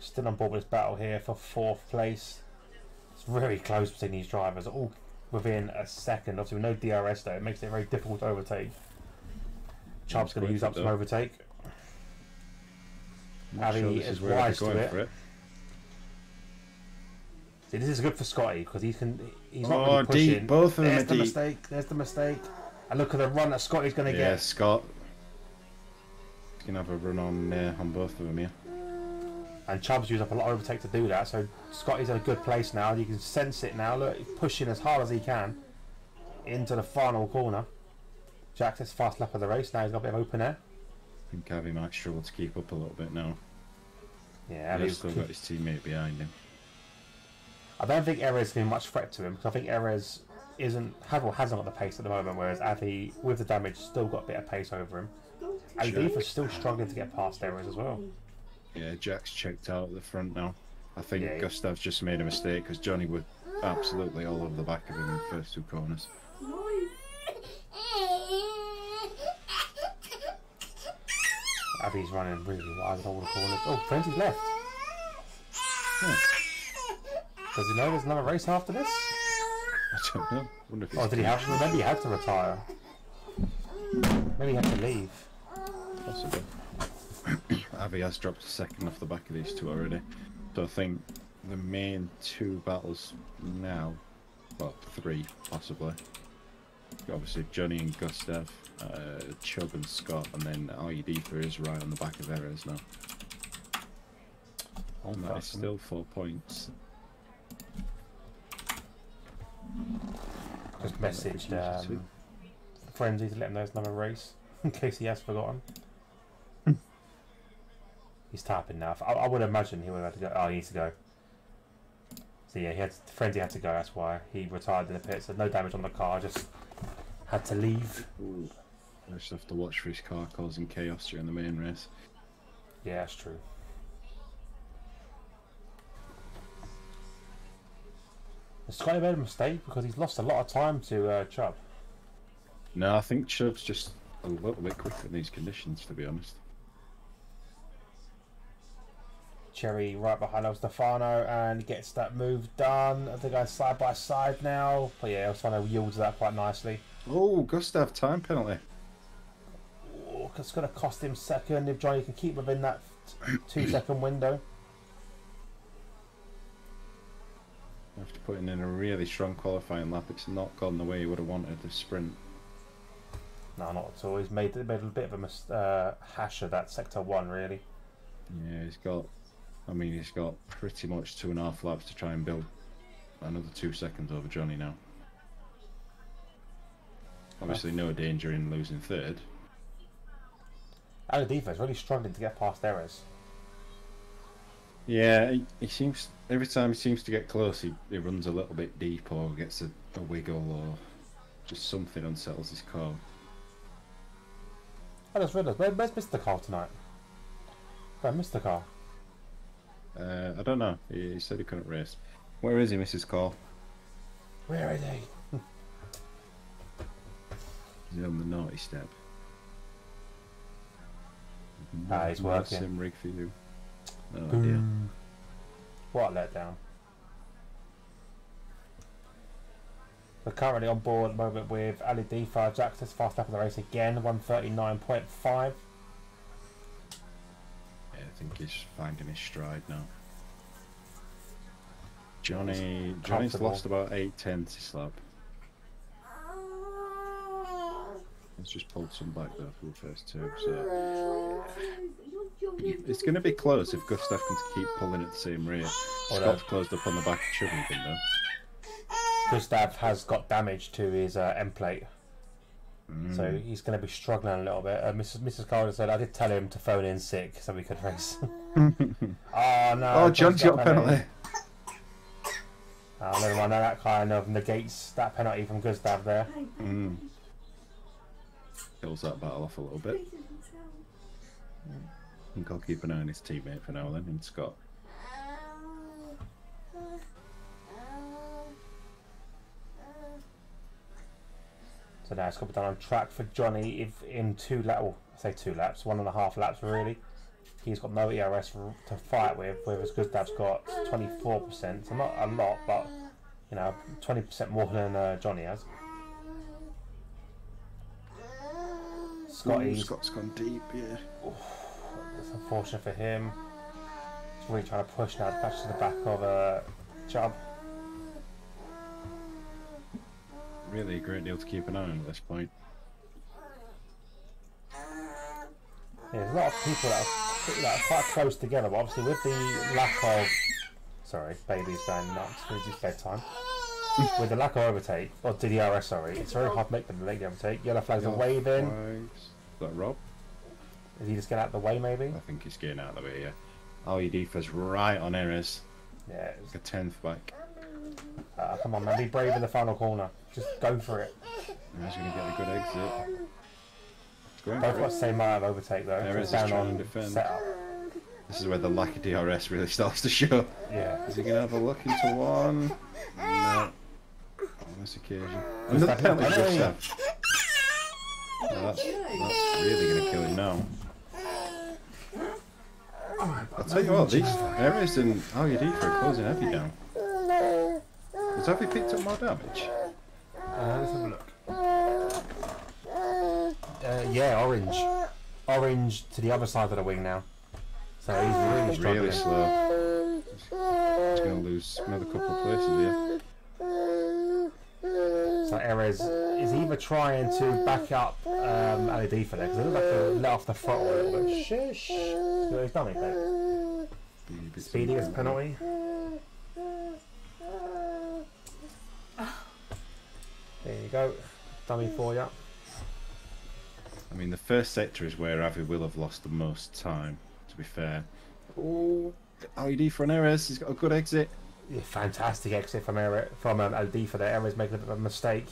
Still on board with this battle here for 4th place. It's very close between these drivers, all within a second. Obviously, with no DRS though, it makes it very difficult to overtake. Chubb's going to use up some overtake. Avi is wise to it. See, this is good for Scotty because he's not Oh, really pushing. deep. Both of them There's are the deep. mistake. There's the mistake. And look at the run that Scotty's going to Yeah, get. Scott. He's going to have a run on both of them here. And Chubb's used up a lot of overtake to do that, so Scotty's in a good place now. You can sense it now. Look, he's pushing as hard as he can into the final corner. Jack's his fast lap of the race. Now he's got a bit of open air. I think Avi might struggle to keep up a little bit now. Yeah, He's still got his teammate behind him. I don't think Erez can be much threat to him because I think Erez hasn't got the pace at the moment, whereas Avi, with the damage, still got a bit of pace over him. And Deefa's still struggling to get past Erez as well. Yeah, Jack's checked out at the front now. I think Yeah. Gustav's just made a mistake because Johnny was absolutely all over the back of him in the first two corners. Avi's running really wide in all the corners. Oh, Frenzy's left. Does he know there's another race after this? I don't know. Wonder if Oh, did he have to? Maybe he had to retire. Maybe he had to leave. Possibly. Avi has dropped a second off the back of these two already. So I think the main two battles now, well, three possibly. Obviously Johnny and Gustav, Chubb and Scott, and then Deefa is right on the back of Erez now. And that is still 4 points. Just messaged Frenzy to let him know it's another race in case he has forgotten. He's tapping now. I would imagine he would have had to go. Oh, he needs to go. So yeah, Frenzy had to go. That's why he retired in the pit. So no damage on the car. Just had to leave. Ooh. I just have to watch for his car causing chaos during the main race. Yeah, that's true. Scotty made a mistake because he's lost a lot of time to Chubb. No, I think Chubb's just a little bit quicker in these conditions, to be honest. Cherry right behind El Stefano and gets that move done. I think I'm side by side now. But yeah, El Stefano yields that quite nicely. Oh, Gustav, time penalty. Oh, it's going to cost him second if Johnny can keep within that 2-second window. After putting in a really strong qualifying lap, it's not gone the way he would have wanted the sprint. No, not at all. He's made a bit of a hash of that sector 1, really. Yeah, he's got pretty much 2.5 laps to try and build another 2 seconds over Johnny now. Obviously, no danger in losing third. Aladifa really struggling to get past Erez. Yeah, he seems, every time he seems to get close, he runs a little bit deep or gets a wiggle or just something unsettles his car. I just realised, where's Mr. Car tonight? Where's Mr. Car? I don't know. He said he couldn't race. Where is he, Mrs. Call? Where is he? He's on the naughty step. He's working. Sim rig for you. Oh Boom. dear. What a letdown. We're currently on board at the moment with Ali D5. Jackson's fast lap of the race again, 139.5. Yeah, I think he's finding his stride now. Johnny's lost about 8/10 this lap. He's just pulled some back though for the first two, so it's going to be close if Gustav can keep pulling at the same rate. Scott's closed up on the back of Chubb even though. Gustav has got damage to his end plate, so he's going to be struggling a little bit. Mrs. Calder said, I did tell him to phone in sick so we could race. Oh no. Oh, John's got a penalty. Oh, never mind, that kind of negates that penalty from Gustav there. Kills that battle off a little bit. I think I'll keep an eye on his teammate for now then, and Scott. So now it's got to be done on track for Johnny. If in 2 laps, well, I say 2 laps, 1.5 laps really. He's got no ERS to fight with, whereas Gustav's got 24%. So not a lot, but you know, 20% more than Johnny has. Scott's gone deep, yeah. It's unfortunate for him. He's really trying to push now to catch to the back of Chubb. really a great deal to keep an eye on at this point. Yeah, there's a lot of people that are quite close together, but obviously with the lack of... Sorry, baby's going nuts. It's his bedtime. With the lack of overtake, or DDRS, sorry, it's very hard to make them late the overtake. Yellow flags are waving. Is that Rob? Is he just getting out of the way, maybe? I think he's getting out of the way, yeah. Aldifa's right on errors. Yeah. It's a 10th back. Come on, man, be brave in the final corner. Just go for it. He's going to get a good exit. Both got the same amount of overtake, though. Errors down is trying on to defend. setup. This is where the lack of DRS really starts to show. Yeah. Is he going to have a look into one? No. On this occasion. Just Another that penalty. penalty. No, that's really going to kill him now. I'll tell you what, these errors and Aldifa are closing Avi down. Has Avi picked up more damage? Let's have a look. Yeah, orange. Orange to the other side of the wing now. So he's really struggling. Really slow. He's going to lose another couple of places here. So Erez is either trying to back up Aldifa there, because it looks like to let off the throttle a little bit. Shush! See what he's done, mate. Speedy as a penalty. There you go. Dummy for you. I mean, the first sector is where Avi will have lost the most time, to be fair. Oh, Aldifa and Erez, he's got a good exit. Yeah, fantastic exit from Aldifa there. Erez making a bit of a mistake.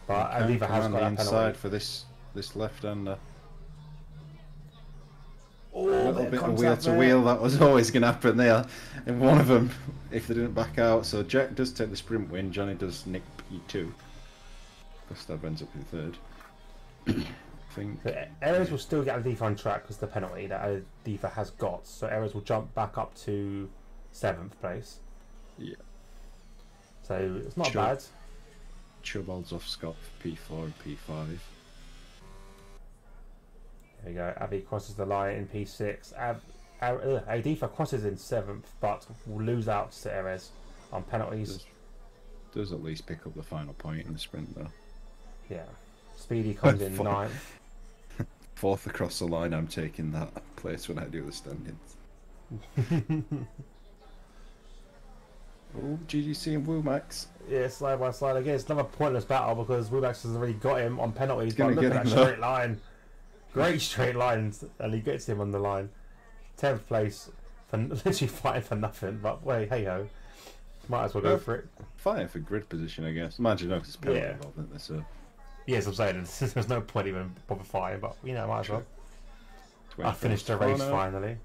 But Aldifa has got the that inside penalty. for this left-hander. Oh, A little bit of wheel to wheel, that was always going to happen there. And one of them, if they didn't back out. So Jack does take the sprint win, Johnny does nick P2. Gustav ends up in third. I think. So Erez will still get Aldifa on track because the penalty that Aldifa has got. So Erez will jump back up to 7th place. Yeah. So it's not Sure. bad. Chubb holds off Scott for P4 and P5. There you go. Avi crosses the line in P6. Aldifa crosses in 7th, but will lose out to Erez on penalties. Does at least pick up the final point in the sprint though. Yeah. Speedy comes in 9th. Fourth across the line, I'm taking that place when I do the standings. Oh, GGC and Woomax. Yeah, slide by slide again. It's another pointless battle because Wubax has already got him on penalties. He's gonna But look get at that him, though. straight line. Great straight lines, and he gets him on the line. 10th place for literally fighting for nothing. But wait, hey ho, might as well go for it. Fighting for grid position, I guess. Imagine if it's penalty Yeah. involved, isn't there? So Yes, I'm saying there's no point even bother fighting, but you know, might as well. 20 I finished the race finally.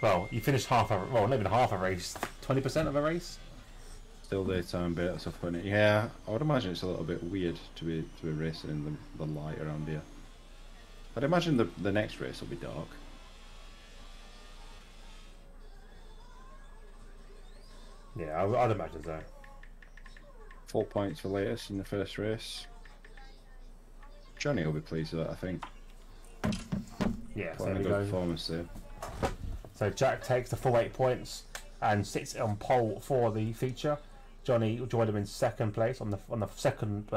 Well, you finished half a well, not even half a race. 20% of a race. Still daytime bit, that's up on it. Yeah, I would imagine it's a little bit weird to be racing in the light around here. I'd imagine the next race will be dark. Yeah, I'd imagine so. 4 points for latest in the first race. Johnny will be pleased with that, I think. Yeah, so Quite there a we good go. performance there. So Jack takes the full 8 points and sits on pole for the feature. Johnny will join him in second place on the second.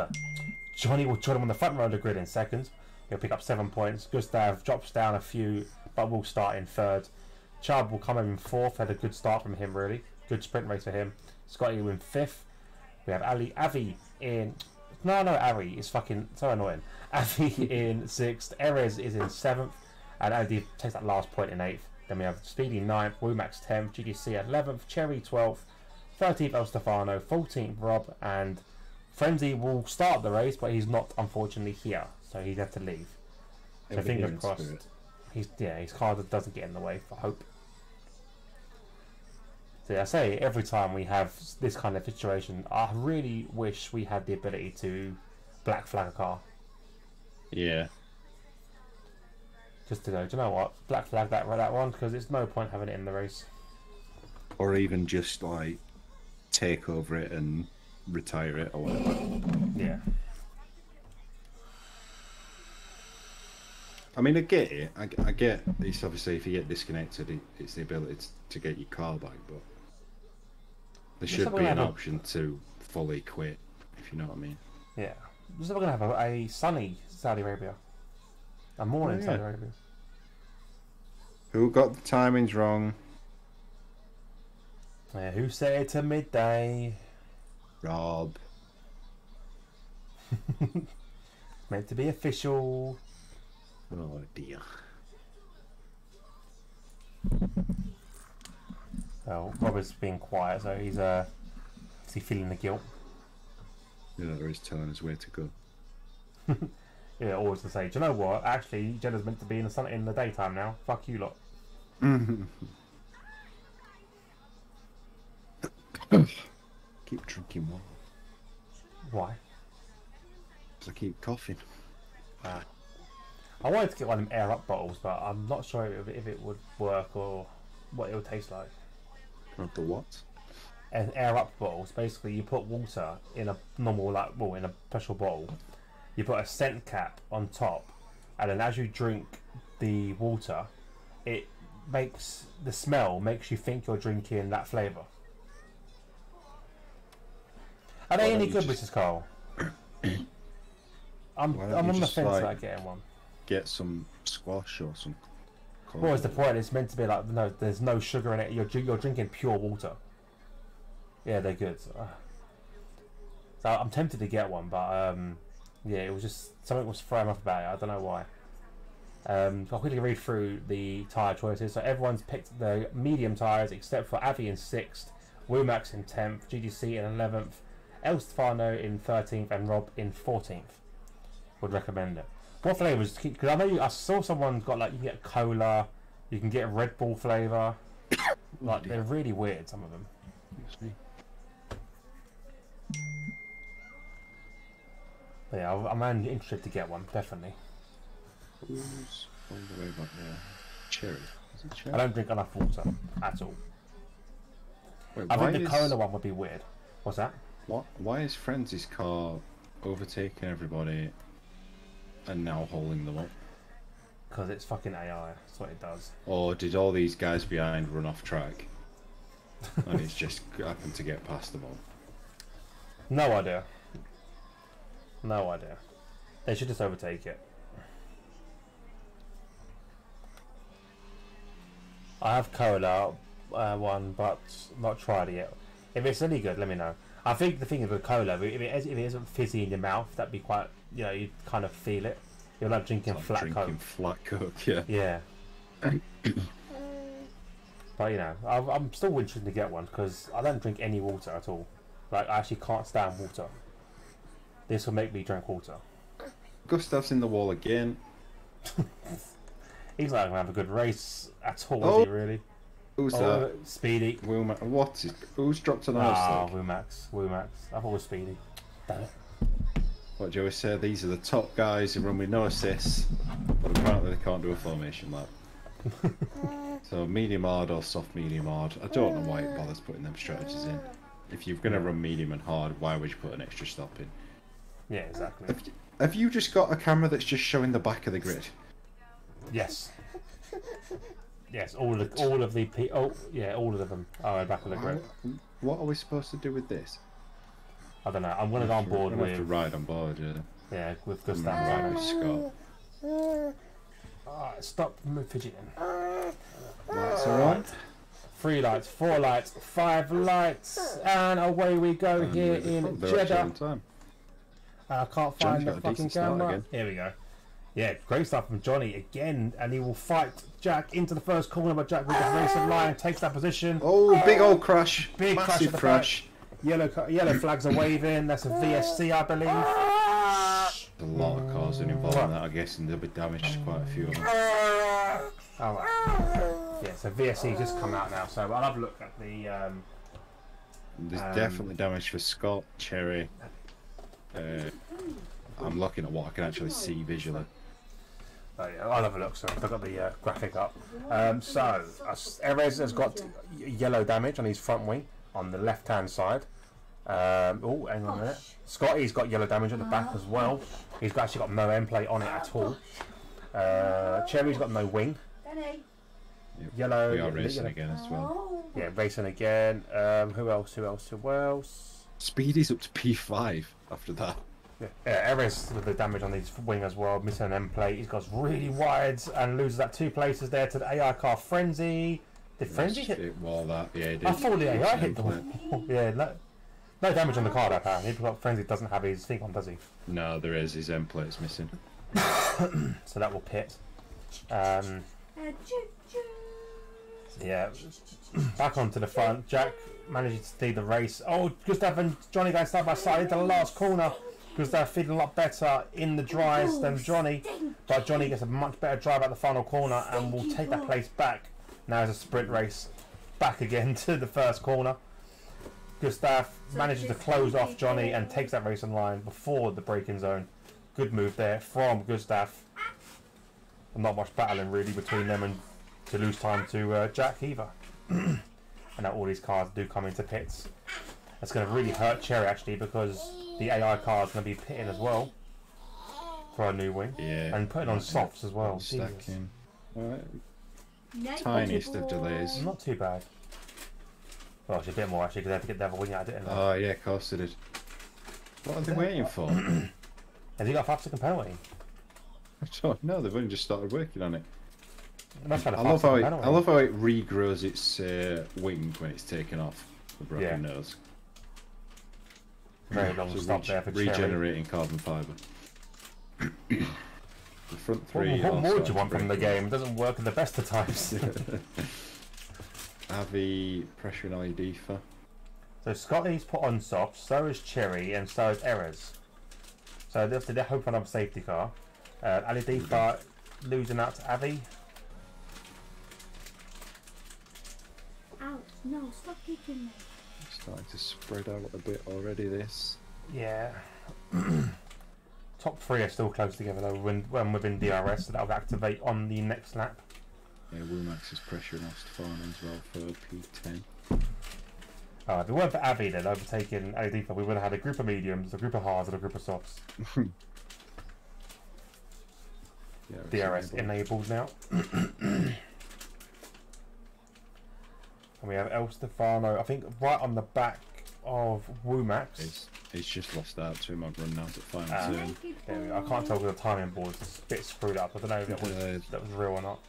Johnny will join him on the front row of the grid in second. He'll pick up 7 points. Gustav drops down a few, but will start in third. Chubb will come in fourth. Had a good start from him, really. Good sprint race for him. Scotty in fifth. We have Avi in. No, Avi is fucking so annoying. Avi in sixth. Erez is in seventh, and Andy takes that last point in eighth. Then we have Speedy 9th, Wumax 10th, GDC 11th, Cherry 12th, 13th El Stefano, 14th Rob, and Frenzy will start the race, but he's not unfortunately here, so he'd have to leave. So fingers crossed. His car doesn't get in the way, for hope. So I say every time we have this kind of situation, I really wish we had the ability to black flag a car. Yeah. Just to go, do you know what? Black flag that one, because there's no point having it in the race. Or even just like take over it and retire it or whatever. Yeah. I mean, I get it. I get it's obviously if you get disconnected, it's the ability to get your car back, but there should be an option to fully quit, if you know what I mean. Yeah. We're going to have a sunny Saudi Arabia. A morning Saudi Arabia. Who got the timings wrong? Yeah, who set it to midday? Rob. Meant to be official. Oh dear. Oh, Robert's being quiet, so he's is he feeling the guilt? Yeah, he's telling us where to go. Yeah, always to say, do you know what? Actually, Jedda's meant to be in the sun in the daytime now. Fuck you lot. Keep drinking water. Why? Because I keep coughing. I wanted to get one of them air up bottles, but I'm not sure if it would work or what it would taste like. Not the what? And air up bottles, basically you put water in a normal, in a special bottle. You put a scent cap on top, and then as you drink the water, it makes the smell makes you think you're drinking that flavour. Are they any good, Mrs. Cole? I'm on the fence about getting one. Get some squash or some. What was the point? It's meant to be like no, there's no sugar in it. You're drinking pure water. Yeah, they're good. So I'm tempted to get one, but yeah, it was just something was throwing off about it. I don't know why. I'll quickly read through the tyre choices. So everyone's picked the medium tyres except for Avi in 6th, Womax in 10th, GDC in 11th, El Stefano in 13th, and Rob in 14th. Would recommend it. What flavours? Because I know I saw someone got you can get cola, you can get Red Bull flavour. They're really weird, some of them. But yeah, I'm interested to get one, definitely. Who's all the way back there? Cherry. Is it cherry? I don't drink enough water at all. Wait, I think the cola one would be weird. What's that? What? Why is Frenzy's car overtaking everybody and now holding them up? Because it's fucking AI. That's what it does. Or did all these guys behind run off track? And it's just happened to get past them all? No idea. No idea. They should just overtake it. I have cola one, but not tried it yet. If it's any good, let me know. I think the thing is with cola, if it isn't fizzy in your mouth, that'd be quite, you kind of feel it. You're like drinking flat Coke. Drinking flat Coke, yeah. Yeah. But I'm still interested to get one because I don't drink any water at all. I actually can't stand water. This will make me drink water. Gustav's in the wall again. He's not going to have a good race at all, is he really? Who's that? Speedy. What? Who's dropped an ice? Womax. I thought it was Speedy. Damn it. What do you always say? These are the top guys who run with no assists, but apparently they can't do a formation lap. So medium hard or soft medium hard. I don't know why it bothers putting them strategies in. If you're going to run medium and hard, why would you put an extra stop in? Yeah, exactly. Have you just got a camera that's just showing the back of the grid? Yes. Yes, all of them are at the back of the grid. What are we supposed to do with this? I don't know. I'm going to go on board with. Have to ride on board, yeah. Yeah, with Gustav. Right with Scott. Alright, stop fidgeting. Lights are on. 3 lights, 4 lights, 5 lights, and away we go here in Jeddah. I can't find the fucking camera. Here we go. Yeah, great stuff from Johnny again, and he will fight Jack into the first corner, but Jack with the racing line takes that position. Oh, big old crash. Big massive crash. Yellow flags are waving. That's a VSC, I believe. A lot of cars involved in that, I guess, and there'll be damage to quite a few of them. Alright. Yeah, so VSC just come out now, so I'll have a look at the... There's definitely damage for Scott, Cherry. I'm looking at what I can actually see visually. Oh, yeah, I'll have a look. Sorry, I've got the graphic up. So Erez has got yellow damage on his front wing on the left-hand side. Oh, hang on a minute. Scotty's got yellow damage at the back as well. He's actually got no end plate on it at all. Cherry's got no wing. Yep. Yellow. We are racing again as well. Yeah, racing again. Who else? Speedy's up to P5 after that. Yeah, Eris with the damage on his wing as well, missing an end plate. He's got really wide and loses that 2 places there to the AI car Frenzy. Did Frenzy hit? It wall that, yeah, it did. I thought the AI hit the wall. Yeah, no damage on the card apparently, because Frenzy doesn't have his thing on, does he? No, there is. His end plate's missing. So that will pit. Yeah, back onto the front. Jack manages to lead the race. Oh, Gustav and Johnny going side by side into the last corner. Gustav feeling a lot better in the dries than Johnny, but Johnny gets a much better drive at the final corner and will take that place back. Now it's a sprint race back again to the first corner. Gustav manages to close off Johnny and takes that race on line before the braking zone. Good move there from Gustav. Not much battling really between them and to lose time to Jack either. And now all these cars do come into pits. That's going to really hurt Cherry actually, because the AI car is going to be pitting as well for a new wing. Yeah. And putting on softs as well. Stacking. Tiniest of delays. Not too bad. Well, actually a bit more actually, because they had to get the other wing out, didn't they? Oh yeah, of course they did. What are they waiting for? Has he got a 5-second penalty? I don't know, they've only just started working on it. I love how it regrows its wing when it's taken off the broken nose. Very long stop there for Cherry. Regenerating carbon fibre. The front three. What more do you want from the game? It doesn't work at the best of times. Avi pressure and LED for. So Scotty's put on softs, so is Cherry, and so is Errors. So they're hoping for another safety car. LED for losing out to Avi. Ouch, no, stop kicking me. Starting to spread out a bit already, this. Yeah. Top 3 are still close together though when within DRS, so that'll activate on the next lap. Yeah, Womax is pressuring Ostefano as well for P10. If it weren't for Avi then overtaking LED, we would have had a group of mediums, a group of hards, and a group of softs. DRS enabled now. And we have El Stefano, I think, right on the back of Womax. He's just lost out to him. I've run out at final turn. There we go. I can't tell because the timing board's a bit screwed up. I don't know if that was real or not.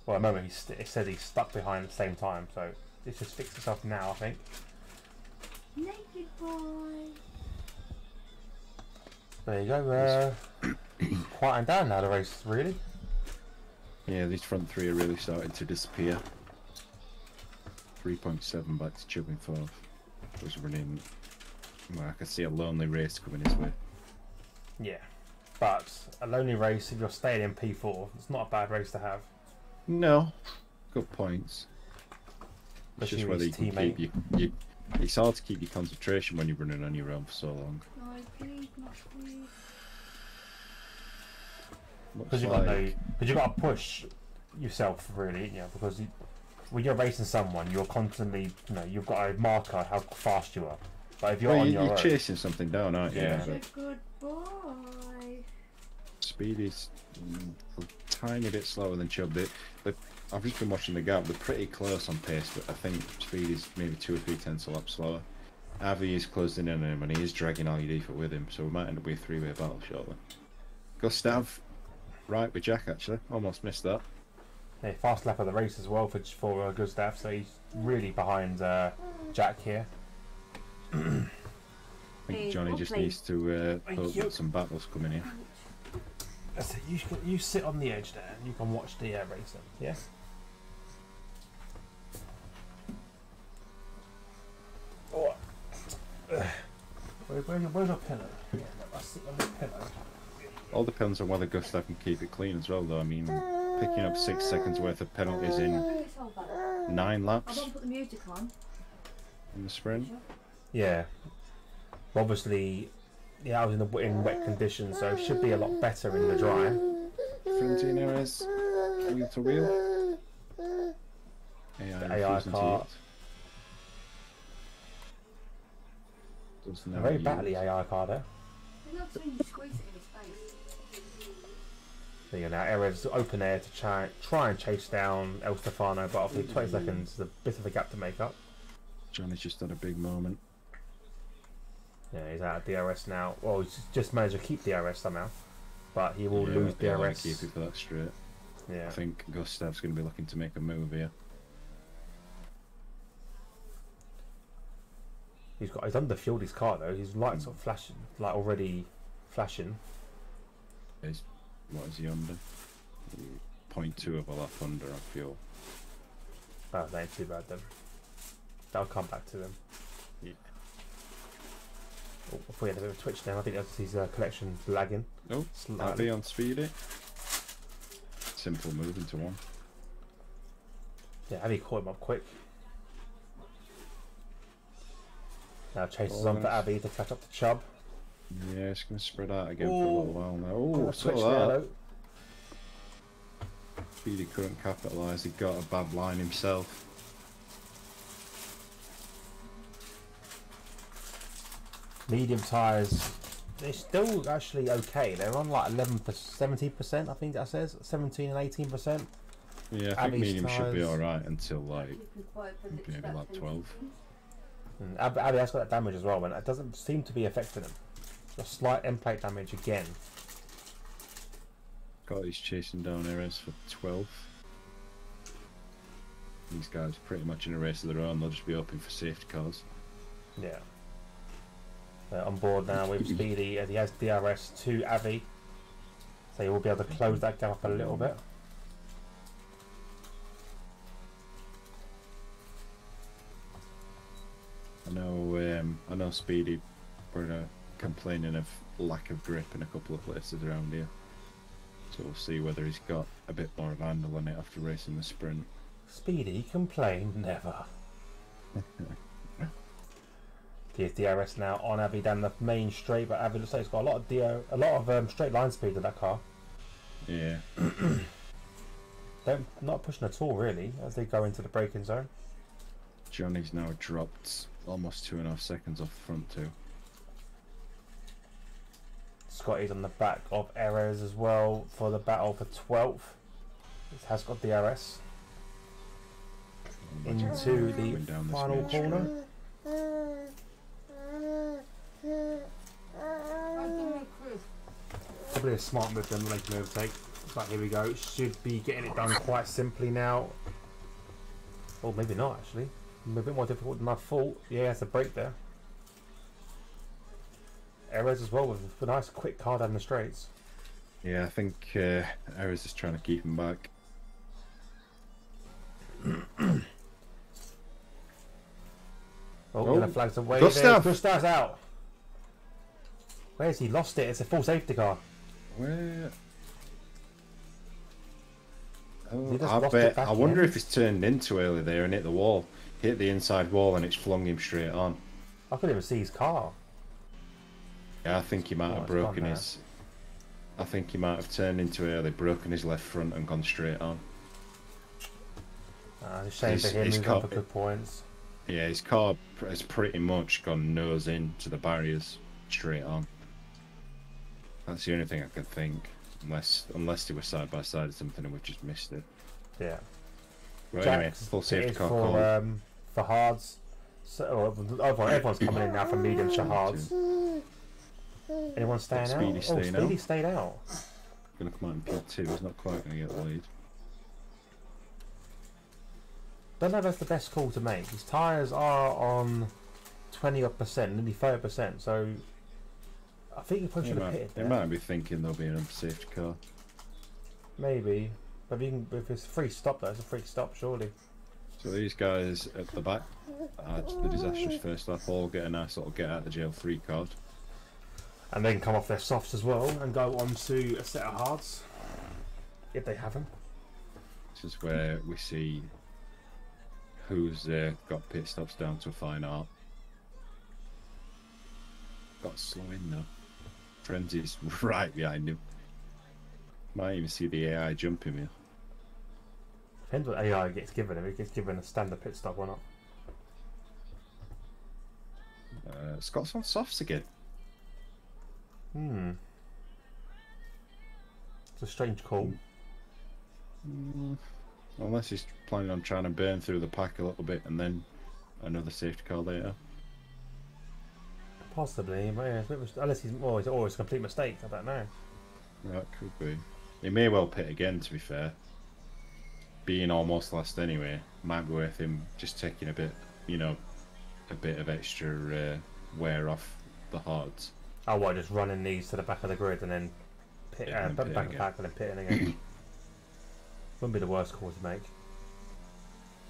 Well, at the moment it says he's stuck behind at the same time, so it's just fixed itself now, I think. Naked boy. There you go. Quieting down now the race, really. Yeah, these front 3 are really starting to disappear. 3.7 back to Chubb in 4th. Was running. Well, I can see a lonely race coming his way. Yeah, but a lonely race if you're staying in P4, it's not a bad race to have. No, good points. It's just whether you can keep you. It's hard to keep your concentration when you're running on your own for so long. No, please, not please. Because you've got to push yourself really, because when you're racing someone, you're constantly, you've got a marker how fast you are. But if you're on your own, chasing something down, aren't you? Yeah. You're a good boy. Speed is a tiny bit slower than Chubb. I've just been watching the gap. They're pretty close on pace, but I think Speed is maybe 2 or 3 tenths a lap slower. Avi is closing in on him, and he is dragging LED for with him, so we might end up with a 3-way battle shortly. Gustav, right with Jack actually. Almost missed that. Yeah, fast lap of the race as well for Gustav, so he's really behind Jack here. I think Johnny just needs to hope that some battles coming in. So you sit on the edge there and you can watch the race then, yeah? Oh. Where's our pillow? Yeah, I sit on the pillow. All depends on whether Gustav can keep it clean as well though. I mean, picking up 6 seconds worth of penalties in 9 laps. I won't put the music on. In the sprint. Yeah. Obviously, I was in wet conditions, so it should be a lot better in the dry. Frontino is wheel to wheel. AI car. A very battly AI car there. There you go now. Erev's open air to try and chase down El Stefano, but after 20 seconds, there's a bit of a gap to make up. Johnny's just had a big moment. Yeah, he's out of DRS now. Well, he's just managed to keep DRS somehow, but he will lose he'll only DRS. keep it for that straight. Yeah. I think Gustav's going to be looking to make a move here. He's underfueled his car though. His lights are flashing, like already flashing. What is he under? 0.2 of a lap under on fuel. Oh, that ain't too bad then. That'll come back to them. Yeah. Oh, I thought he had a bit of a twitch now. I think that's his collection lagging. Oh, slightly. Abby on speedy. Simple move into one. Yeah, Abby caught him up quick. Now chases on for Abby to catch up to Chubb. Yeah, it's going to spread out again for a little while now. Oh, switch saw there that. though. Speedy couldn't capitalise. He got a bad line himself. Medium tyres, they're still actually okay. They're on like 70%, I think that says 17 and 18%. Yeah, I think Abby's medium should be tyres. alright until like maybe like 12. Abby has got that damage as well, but it doesn't seem to be affecting him. A slight end plate damage again. Got he's chasing down Erez for 12. These guys are pretty much in a race of their own. They'll just be hoping for safety cars. Yeah. They're on board now with Speedy as he has DRS to Avi. So he will be able to close that gap up a little bit. I know Speedy were complaining of lack of grip in a couple of places around here. So we'll see whether he's got a bit more of a handle on it after racing the sprint. Speedy complain never. Here's DRS now on Avi down the main straight, but Avi looks like he's got a lot of straight line speed in that car. Yeah. Not pushing at all really as they go into the braking zone. Johnny's now dropped almost 2.5 seconds off the front two. Scotty's on the back of Erez as well for the battle for 12th. It has got DRS into the final corner. Probably a smart move then, making an overtake. But here we go. Should be getting it done quite simply now. Or maybe not actually. A bit more difficult than I thought. Yeah, it's a break there. Erez as well with a nice quick car down the straights. Yeah, I think Erez is trying to keep him back. Oh, the flags away. Gustav! Gustav's out. Where's he? Lost it. It's a full safety car. Where? He just I lost it back I wonder in. if he's turned in too early there and hit the wall. Hit the inside wall and it's flung him straight on. I couldn't even see his car. Yeah, I think he might have it's broken gone his... I think he might have turned in too early, broken his left front and gone straight on. It's a shame for him. He's gone for good points. Yeah, his car has pretty much gone nose in to the barriers, straight on. That's the only thing I could think, unless they were side by side or something and we've just missed it. Yeah. Right, anyway, full safety car call. For hards. So everyone's coming in now for mediums to hards. Anyone staying out? Speedy staying Speedy out. stayed out. Gonna come out in P2. He's not quite gonna get the lead. Don't know if that's the best call to make. His tyres are on 20%, nearly 30%, so I think you probably should have pitted They there. might be thinking there'll be another safety car. Maybe. But if it's a free stop though, it's a free stop surely. So these guys at the back, the disastrous first lap, all get a nice little get out of the jail free card. And then come off their softs as well and go on to a set of hards. If they have them. This is where we see who's got pit stops down to a fine art. Got to slow in though. Frenzy's right behind him. Might even see the AI jumping here. Depends what AI gets given. If it gets given a standard pit stop or not. Scott's on softs again. It's a strange call. Unless he's planning on trying to burn through the pack a little bit and then another safety car later. Possibly, but yeah, unless he's always a complete mistake. I don't know. That could be. He may well pit again, to be fair. Being almost last anyway, might be worth him just taking a bit, you know, a bit of extra wear off the hards. Oh, what, just running these to the back of the grid and then pit, Yeah, and back pitting and back and then pitting again. Wouldn't be the worst call to make.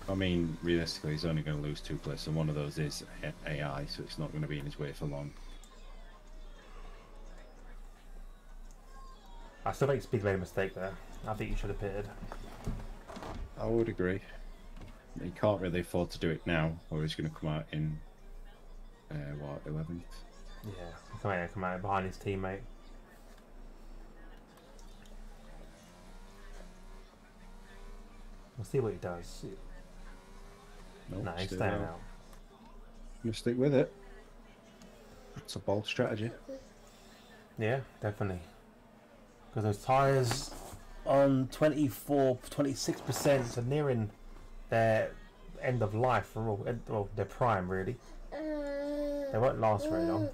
I mean, realistically, he's only going to lose 2 places, and one of those is AI, so it's not going to be in his way for long. I still think Speed made a mistake there. I think you should have pitted. I would agree. He can't really afford to do it now, or he's going to come out in, what, 11th? Yeah, come out behind his teammate. We'll see what he does. Nope, No, he's stay staying out. out. You stick with it. It's a bold strategy. Yeah, definitely. Because those tyres on 26%, so nearing their end of life, well, their prime really. They won't last very long.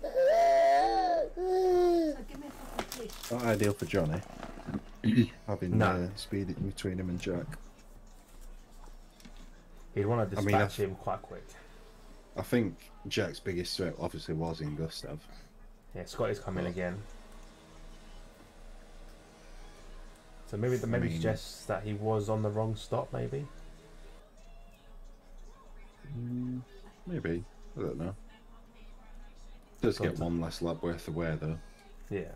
So give me a cup of tea. Not ideal for Johnny. Having No. speed between him and Jack. He'd want to I mean, dispatch him quite quick. I think Jack's biggest threat obviously was in Gustav. Yeah, Scotty's coming again. So maybe mean- suggests that he was on the wrong stop, maybe. Maybe. I don't know. Does get Got to- one less lap worth of wear though. Yeah.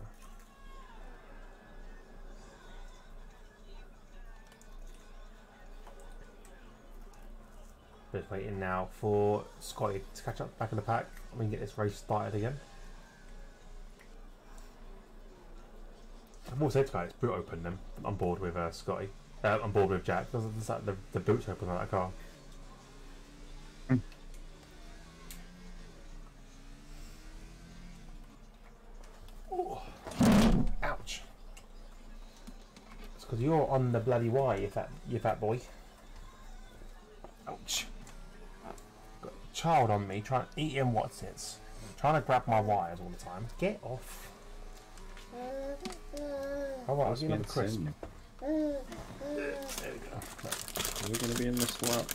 Just waiting now for Scotty to catch up back in the pack. We can get this race started again. I'm also saying to guys, boot open them. I'm bored with Scotty. I'm bored with Jack. Because it's like the boot's open on that car. Oh. Ouch. It's because you're on the bloody Y, you fat boy. Ouch. Got a child on me trying to eat in what's it. Trying to grab my wires all the time. Get off. Alright, I'll give you another crisp. There we go. Are we going to be in this lap?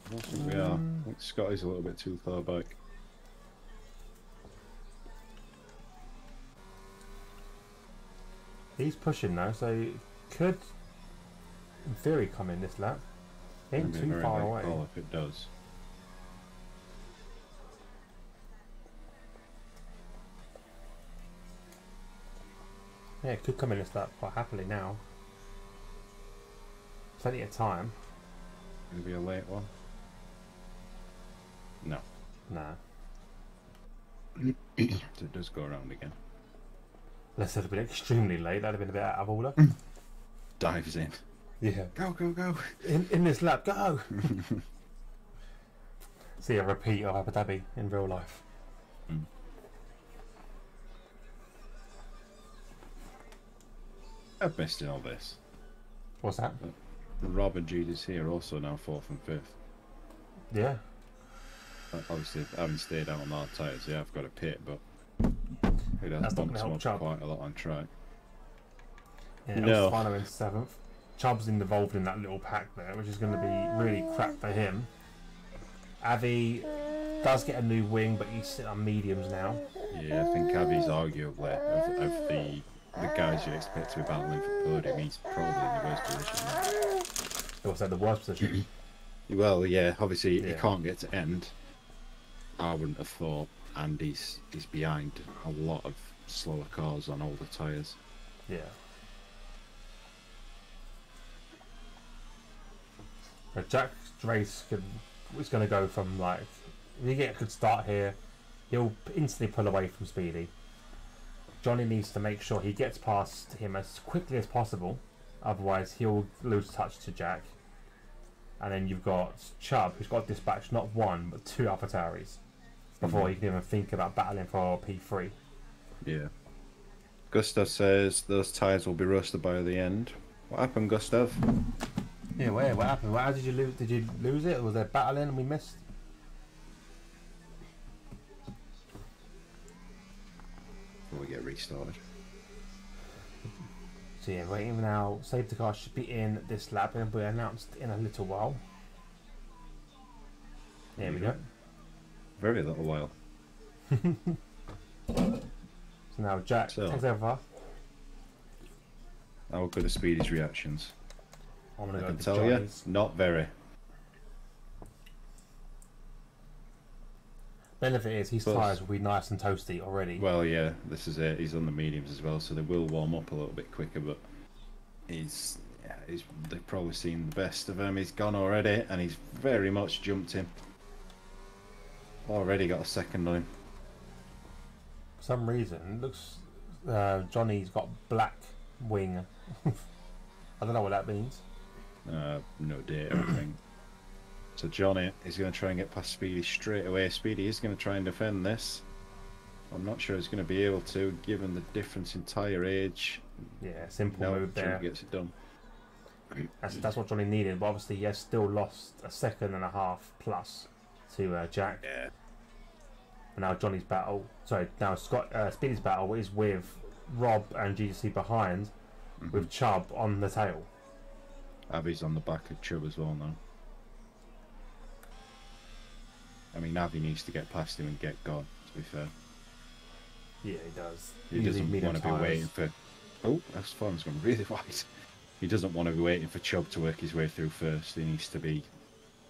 I don't think we are. I think Scotty's a little bit too far back. He's pushing now, so he could, in theory, come in this lap. He ain't Maybe a too very far late away. call if it does. Yeah, it could come in this lap quite happily now. Plenty of time. Gonna be a late one. No. Nah. So it does go around again. Unless it had been extremely late, that'd have been a bit out of order. Dives in. Yeah. Go, go, go. In this lap, go! See a repeat of Abu Dhabi in real life. I've missed in all this. What's that? Rob and Judy's here also now 4th and 5th. Yeah. Obviously, I haven't stayed out on our tyres. Yeah, I've got a pit, but it has That's not bumped gonna help him up Chubb. quite a lot on track. Yeah, No. Alfano in 7th. Chubb's involved in that little pack there, which is going to be really crap for him. Avi does get a new wing, but he's sitting on mediums now. Yeah, I think Avi's arguably of the guys you expect to be battling for podium. He's probably in the worst position now. Also, the worst position. Well, yeah, obviously he Yeah. can't get to end. I wouldn't have thought, and he's behind a lot of slower cars on older tyres. Yeah. But Jack's race is going to go from like, if you get a good start here, he'll instantly pull away from Speedy. Johnny needs to make sure he gets past him as quickly as possible, otherwise he'll lose touch to Jack. And then you've got Chubb, who's got dispatched not one but 2 AlphaTauris before he can even think about battling for P3. Yeah. Gustav says those tyres will be roasted by the end. What happened, Gustav? Yeah, where? What happened? How did you lose? Did you lose it? Or was there battling and we missed? before we get restarted. So yeah, waiting now. Safety car should be in this lap and will be announced in a little while. There we go. Very little while. So now Jack takes over. How good are Speedy's reactions? I'm gonna I go can with tell you, Johnny's. not very. Benefit is his Plus- tyres will be nice and toasty already. Well, yeah, this is it. He's on the mediums as well, so they will warm up a little bit quicker. But they've probably seen the best of him. He's gone already, and he's very much jumped him. Already got a second on him. For some reason, it looks Johnny's got black wing. I don't know what that means. No data, I think. So Johnny is going to try and get past Speedy straight away. Speedy is going to try and defend this. I'm not sure he's going to be able to, given the difference in tyre age. Yeah, simple No, move there. Johnny gets it done. That's what Johnny needed, but obviously he has still lost a second and a half plus to Jack. Yeah. And now Johnny's battle, now Speedy's battle is with Rob and GC behind, with Chubb on the tail. Avi's on the back of Chubb as well now. I mean, Avi needs to get past him and get gone, to be fair. Yeah, he does. He doesn't want to be waiting for... Oh, that's farm's gone really wide. He doesn't want to be waiting for Chubb to work his way through first. He needs to be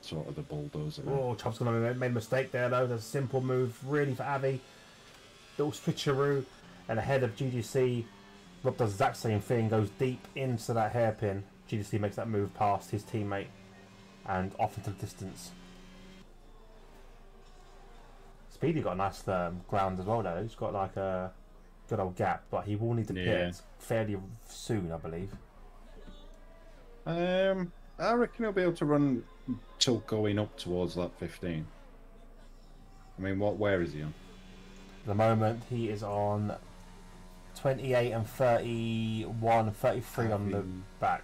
sort of the bulldozer. Oh, Chubb's going to make a mistake there, though. There's a simple move, really, for Avi. Little switcheroo, and ahead of GGC. Rob does the exact same thing, goes deep into that hairpin. GGC makes that move past his teammate and off into the distance. Speedy got a nice ground as well, though. He's got like a good old gap, but he will need to pit fairly soon, I believe. I reckon he'll be able to run till going up towards lap 15. I mean, where is he on? At the moment, he is on 28 and 31, 33 on the back.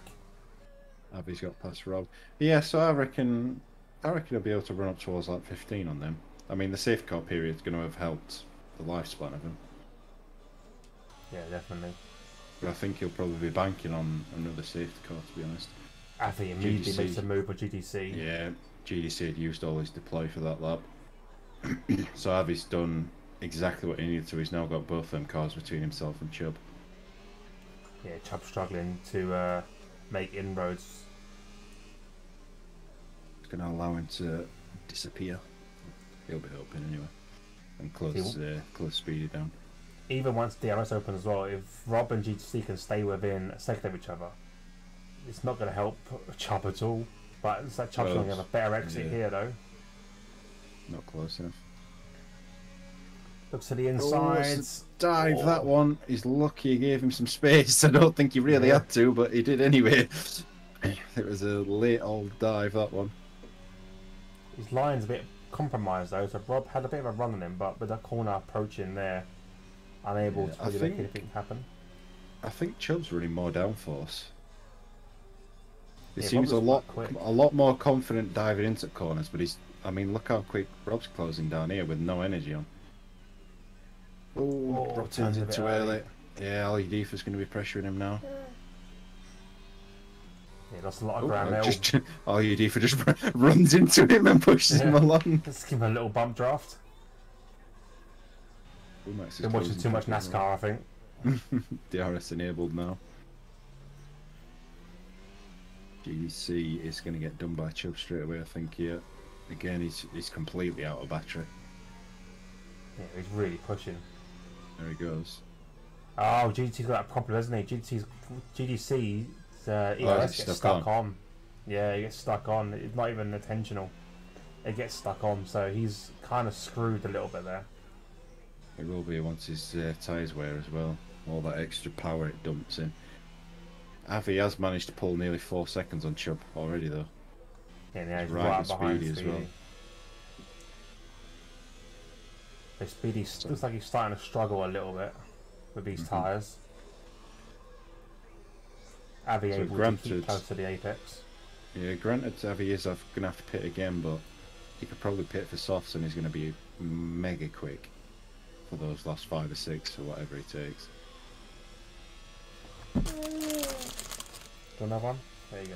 Avi's got past Rob. Yeah, so I reckon he'll be able to run up towards lap 15 on them. I mean, the safety car period is going to have helped the lifespan of him. Yeah, definitely. But I think he'll probably be banking on another safety car, to be honest. Avi immediately GDC. makes a move with GDC. Yeah, GDC had used all his deploy for that lap. So Avi's done exactly what he needed to. He's now got both them cars between himself and Chubb. Yeah, Chubb struggling to make inroads. It's going to allow him to disappear. He'll be hoping anyway. And close Speedy down. Even once DRS opens as well, if Rob and GTC can stay within a second of each other, it's not going to help Chubb at all. But it's like Chubb's going to have a better exit here, though. Not close enough. Looks to the insides. Dive, that one. He's lucky he gave him some space. I don't think he really had to, but he did anyway. It was a late old dive, that one. His line's a bit compromised, though, so Rob had a bit of a run on him, but with that corner approaching there, unable to really make anything happen. I think Chubb's running more downforce. He Yeah, seems Rob a lot more confident diving into corners, but I mean, look how quick Rob's closing down here with no energy on. Oh, Rob turns in too early. Yeah, Ali Deefa's going to be pressuring him now. Yeah, lost a lot of ground there. Ali Deefa just runs into him and pushes him along. Let's give him a little bump draft. Been watching too much NASCAR, I think. DRS enabled now. GC is going to get done by Chubb straight away, I think. Here, again, he's completely out of battery. Yeah, he's really pushing. There he goes. Oh, GDC's got that problem, hasn't he? GDC's ERS gets stuck on. Yeah, he gets stuck on. It's not even intentional. It gets stuck on, so he's kind of screwed a little bit there. It will be once his tyres wear as well. All that extra power it dumps in. Avi has managed to pull nearly 4 seconds on Chubb already, though. Yeah, he's right right behind Speedy Speedy as well. So Speedy looks like he's starting to struggle a little bit with these tyres. Avi able to keep close to the apex. Yeah, granted, Avi is going to have to pit again, but he could probably pit for softs and he's going to be mega quick. for those last 5 or 6 or whatever he takes. Do another one? There you go.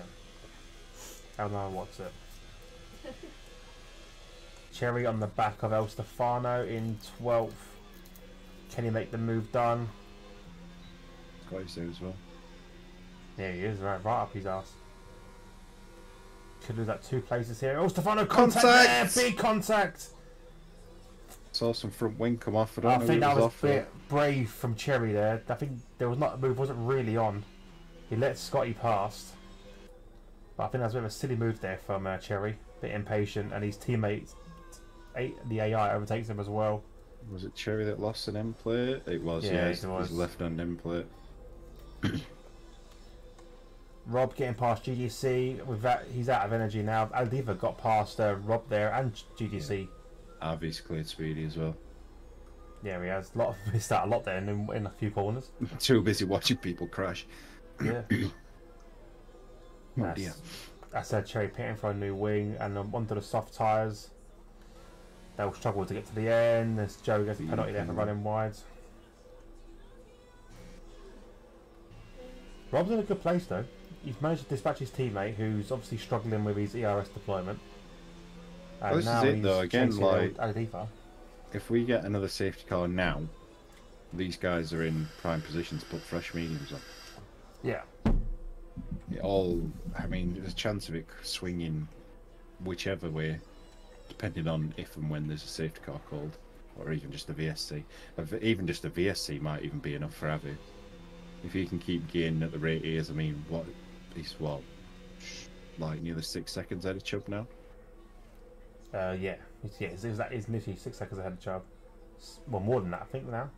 Oh no, what's it? Cherry on the back of El Stefano in 12th. Can he make the move done? Got his there as well. There he is, right up his ass. Could lose that 2 places here. Oh, Stefano, contact there! Big contact! Saw some front wing come off. I don't know think who that was off a bit brave from Cherry there. I think there was not the move wasn't really on. He let Scotty past. But I think that was a bit of a silly move there from Cherry. A bit impatient, and his teammate, the AI, overtakes him as well. Was it Cherry that lost an end plate? It was, Yeah, his left hand end plate. Rob getting past GGC. With that, he's out of energy now. Aldiva got past Rob there and GGC. Yeah. Avi's cleared Speedy as well. Yeah, he has missed out a lot there in a few corners. Too busy watching people crash. Yeah. Oh dear. That's Cherry pitting for a new wing and onto the soft tyres. They'll struggle to get to the end. As Joe gets a penalty there for running wide. Rob's in a good place though. He's managed to dispatch his teammate, who's obviously struggling with his ERS deployment. And Well, this now is it he's though. Again, chasing like Aldiva. if we get another safety car now, these guys are in prime position to put fresh mediums on. Yeah. I mean, there's a chance of it swinging whichever way, depending on if and when there's a safety car called, or even just a VSC. Even just a VSC might even be enough for Avi. If he can keep gaining at the rate he is, I mean, he's like near the 6 seconds ahead of Chubb now? Yeah. He's literally 6 seconds ahead of Chubb. Well, more than that, I think now.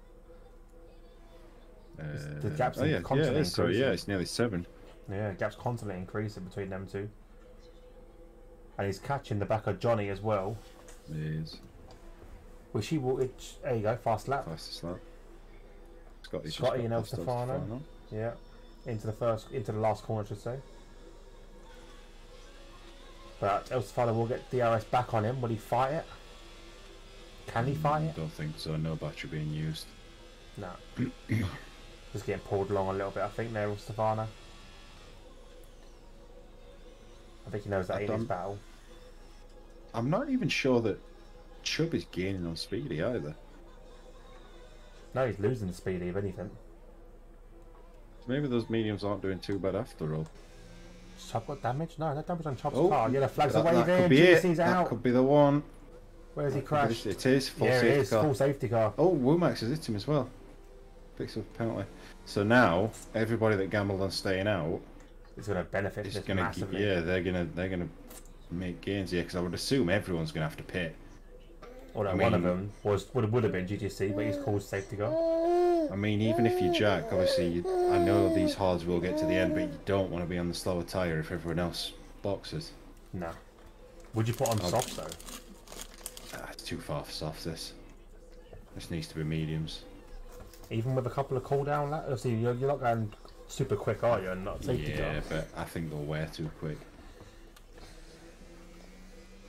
The gap's constantly increasing. Yeah, it's nearly 7. Yeah, gap's constantly increasing between them two. And he's catching the back of Johnny as well. He is. Which he will. There you go, fast lap. Fastest lap. Scotty and El Stefano. Yeah, into the last corner, I should say. But El Stefano will get DRS back on him. Will he fight it? Can he fight it? Don't think so. No battery being used. No. Just getting pulled along a little bit, I think, there with Stefano. I think he knows that in his battle. I'm not even sure that Chubb is gaining on Speedy either. No, he's losing the speed, if anything. Maybe those mediums aren't doing too bad after all. Chubb got damage? No, no damage on Chubb's car. Yeah, the flags are that waving. could be it. GC's out. That could be the one. Where's he crashed? It is full yeah, safety it is car. full safety car. Oh, Womax has hit him as well. Picks up a penalty. So now everybody that gambled on staying out is going to benefit this massively. Yeah, they're gonna make gains here because I would assume everyone's gonna have to pit. Although one of them would have been GTC, but he's called safety car. I mean, even if you jack, obviously, I know these hards will get to the end, but you don't want to be on the slower tyre if everyone else boxes. No. Would you put on softs though? It's too far for softs. This needs to be mediums. Even with a couple of cooldown laps, obviously you're not going super quick, are you? And not safety car. Yeah, but I think they'll wear too quick.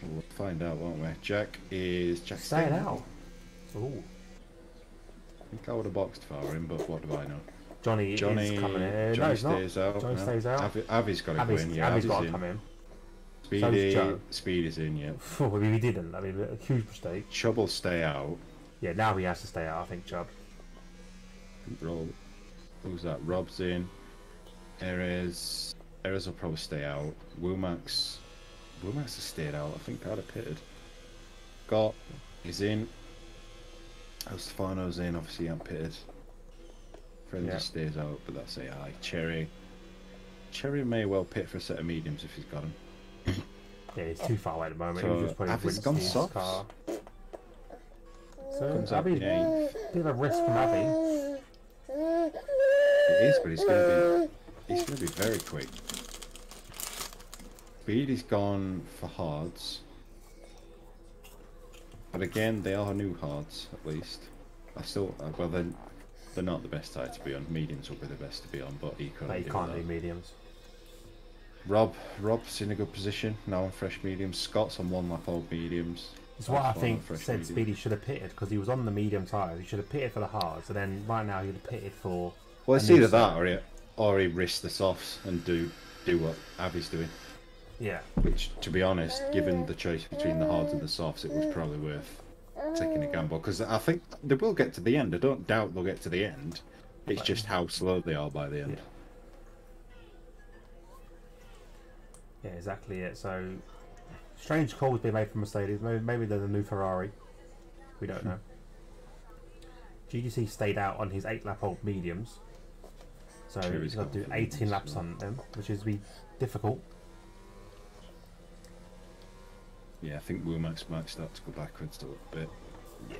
We'll find out, won't we? Jack staying out. Ooh. I think I would have boxed for him, but what do I know? Johnny is coming in. Johnny stays out. Johnny stays out. Avi's got to go in. Yeah, Avi's got to come in. Speedy's in, yeah. Well, he didn't. I mean, a huge mistake. Chubb will stay out. Yeah, now he has to stay out, I think, Chubb. Roll. Who's that? Rob's in. Erez will probably stay out. Womax has stayed out. I think I'd have pitted. Got is in. El Stefano's in. Obviously, I'm pitted. Friends just stays out, but that's AI. Cherry may well pit for a set of mediums if he's got him. Yeah, he's too far away at the moment. So, he was just putting Avi's gone soft. So Avi, bit of a risk from Avi. It is, but he's gonna be very quick. Speedy's gone for hards, but again, they are new hards at least. I still, well, they're not the best tyre to be on. Mediums will be the best to be on, but equally, you can't do mediums. Rob's in a good position now on fresh mediums. Scott's on 1 lap old mediums. It's what I think said Speedy should have pitted, because he was on the medium tyres. He should have pitted for the hards, and then right now he'd have pitted for... Well, it's either that or he risked the softs and do what Avi's doing. Yeah. Which, to be honest, given the choice between the hards and the softs, it was probably worth taking a gamble. Because I think they will get to the end. I don't doubt they'll get to the end. It's just how slow they are by the end. Yeah, exactly it. So, strange calls being made from Mercedes. Maybe they're the new Ferrari. We don't know. GDC stayed out on his 8-lap-old mediums. So he's got to do 18 laps on them, which is be difficult. Yeah, I think Womack's might start to go backwards a little bit. Yeah.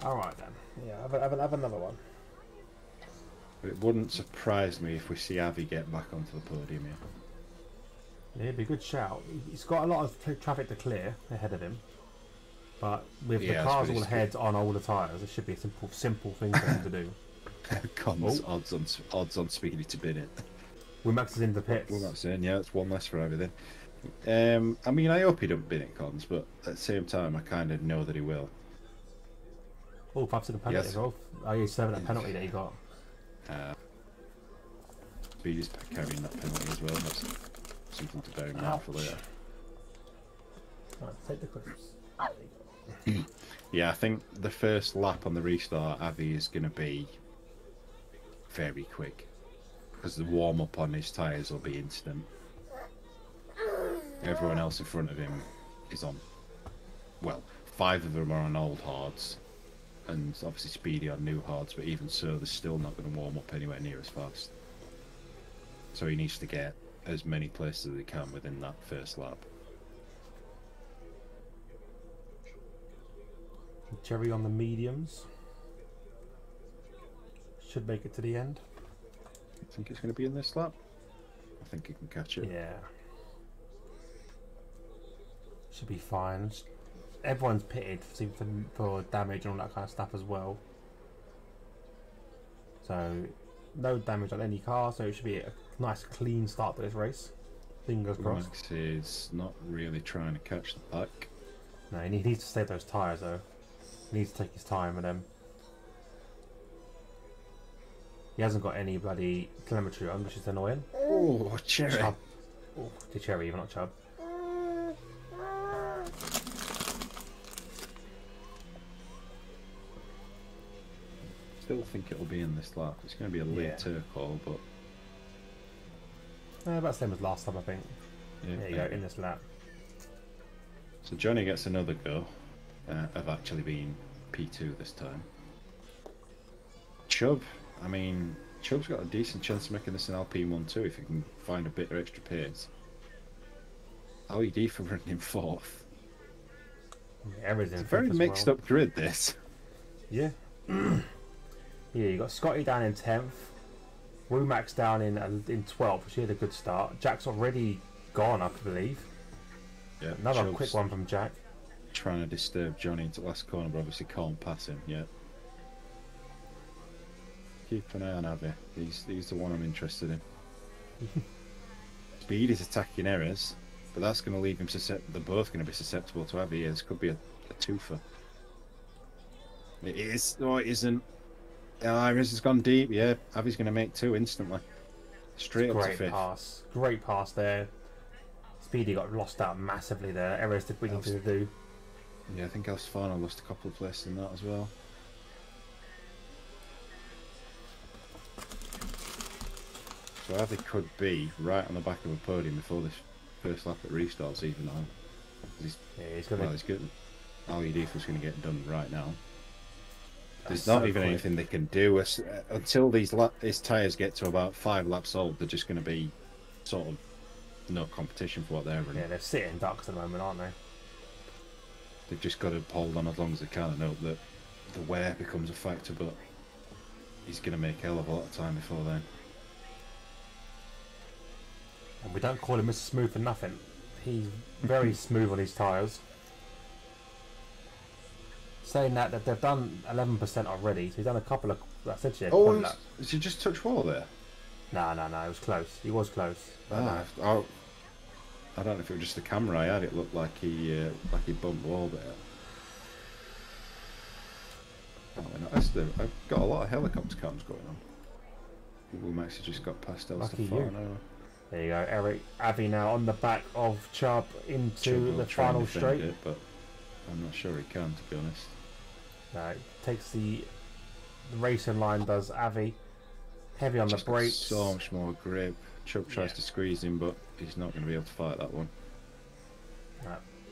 Alright then. Yeah, have another one. It wouldn't surprise me if we see Avi get back onto the podium here. Yeah, it'd be a good shout. He's got a lot of traffic to clear ahead of him. But with the cars all ahead on older tyres, it should be a simple thing for him to do. Cons, odds on Speedy to bin it. Womack is in the pits. Womack's in, yeah, it's one less for everything. I mean, I hope he don't bin it, Cons, but at the same time, I kind of know that he will. Oh, 5-second penalty as well. Oh, yeah, 7 penalty that he got. Speedy's carrying that penalty as well. That's something to bear in mind for later. Right, take the clips. Yeah, I think the first lap on the restart, Avi is going to be very quick because the warm up on his tyres will be instant. Everyone else in front of him is on, well, 5 of them are on old hards, and obviously Speedy on new hards, but even so, they're still not going to warm up anywhere near as fast. So he needs to get as many places as he can within that first lap. Jerry on the mediums. Should make it to the end. You think it's going to be in this lap? I think he can catch it. Yeah. Should be fine. Everyone's pitted for damage and all that kind of stuff as well. So, no damage on any car, so it should be a nice clean start to this race. Fingers crossed. Max is not really trying to catch the pack. No, he needs to save those tyres though. He needs to take his time with them. He hasn't got any bloody telemetry on, which is annoying. Oh, Cherry. Chubb. Oh, the Cherry, even not Chubb. Still think it'll be in this lap. It's going to be a later call, but... about the same as last time, I think. Yeah, there you go, in this lap. So Johnny gets another go of actually being P2 this time. Chubb, I mean, Chubb's got a decent chance of making this an LP1 too if he can find a bit of extra pace. LED for running in 4th. Yeah, it's a very mixed up grid, this. Yeah. Yeah, you got Scotty down in 10th. Womack's down in 12th, which he had a good start. Jack's already gone, I believe. Yeah, another Chubb's quick one from Jack. Trying to disturb Johnny into the last corner, but obviously can't pass him yet. Keep an eye on Avi. He's the one I'm interested in. Speed is attacking errors, but that's going to leave him susceptible. They're both going to be susceptible to Avi. This could be a twofer. It is. Oh, it isn't. Iris has gone deep. Yeah, Avi's going to make 2 instantly. Straight up to 5th. Great pass. Great pass there. Speedy got lost out massively there. Errors did we need to do. Yeah, I think Alstefano lost a couple of places in that as well. So Avi could be right on the back of a podium before this first lap at restarts even on. He's going to... Well, he's good. LED was going to get done right now. There's not even anything they can do until his tyres get to about 5 laps old. They're just going to be sort of no competition for what they're running. Yeah, they're sitting ducks at the moment, aren't they? They've just got to hold on as long as they can and hope that the wear becomes a factor. But he's going to make a hell of a lot of time before then. And we don't call him Mr. Smooth for nothing. He's very smooth on his tyres. Saying that they've done 11% already, so he's done a couple of essentially. Oh, did he just touch wall there? No, it was close. He was close. I I don't know if it was just the camera I had. It looked like he bumped the wall there. Oh, I've got a lot of helicopter cams going on. We've actually just got past us Lucky far you. now. There you go, Eric Avi now on the back of Chubb into Chubb will the try and final defend straight. it, but I'm not sure he can, to be honest. Takes the racing line, does Avi. Heavy on Just the got brakes. so much more grip. Chubb tries to squeeze him, but he's not going to be able to fight that one.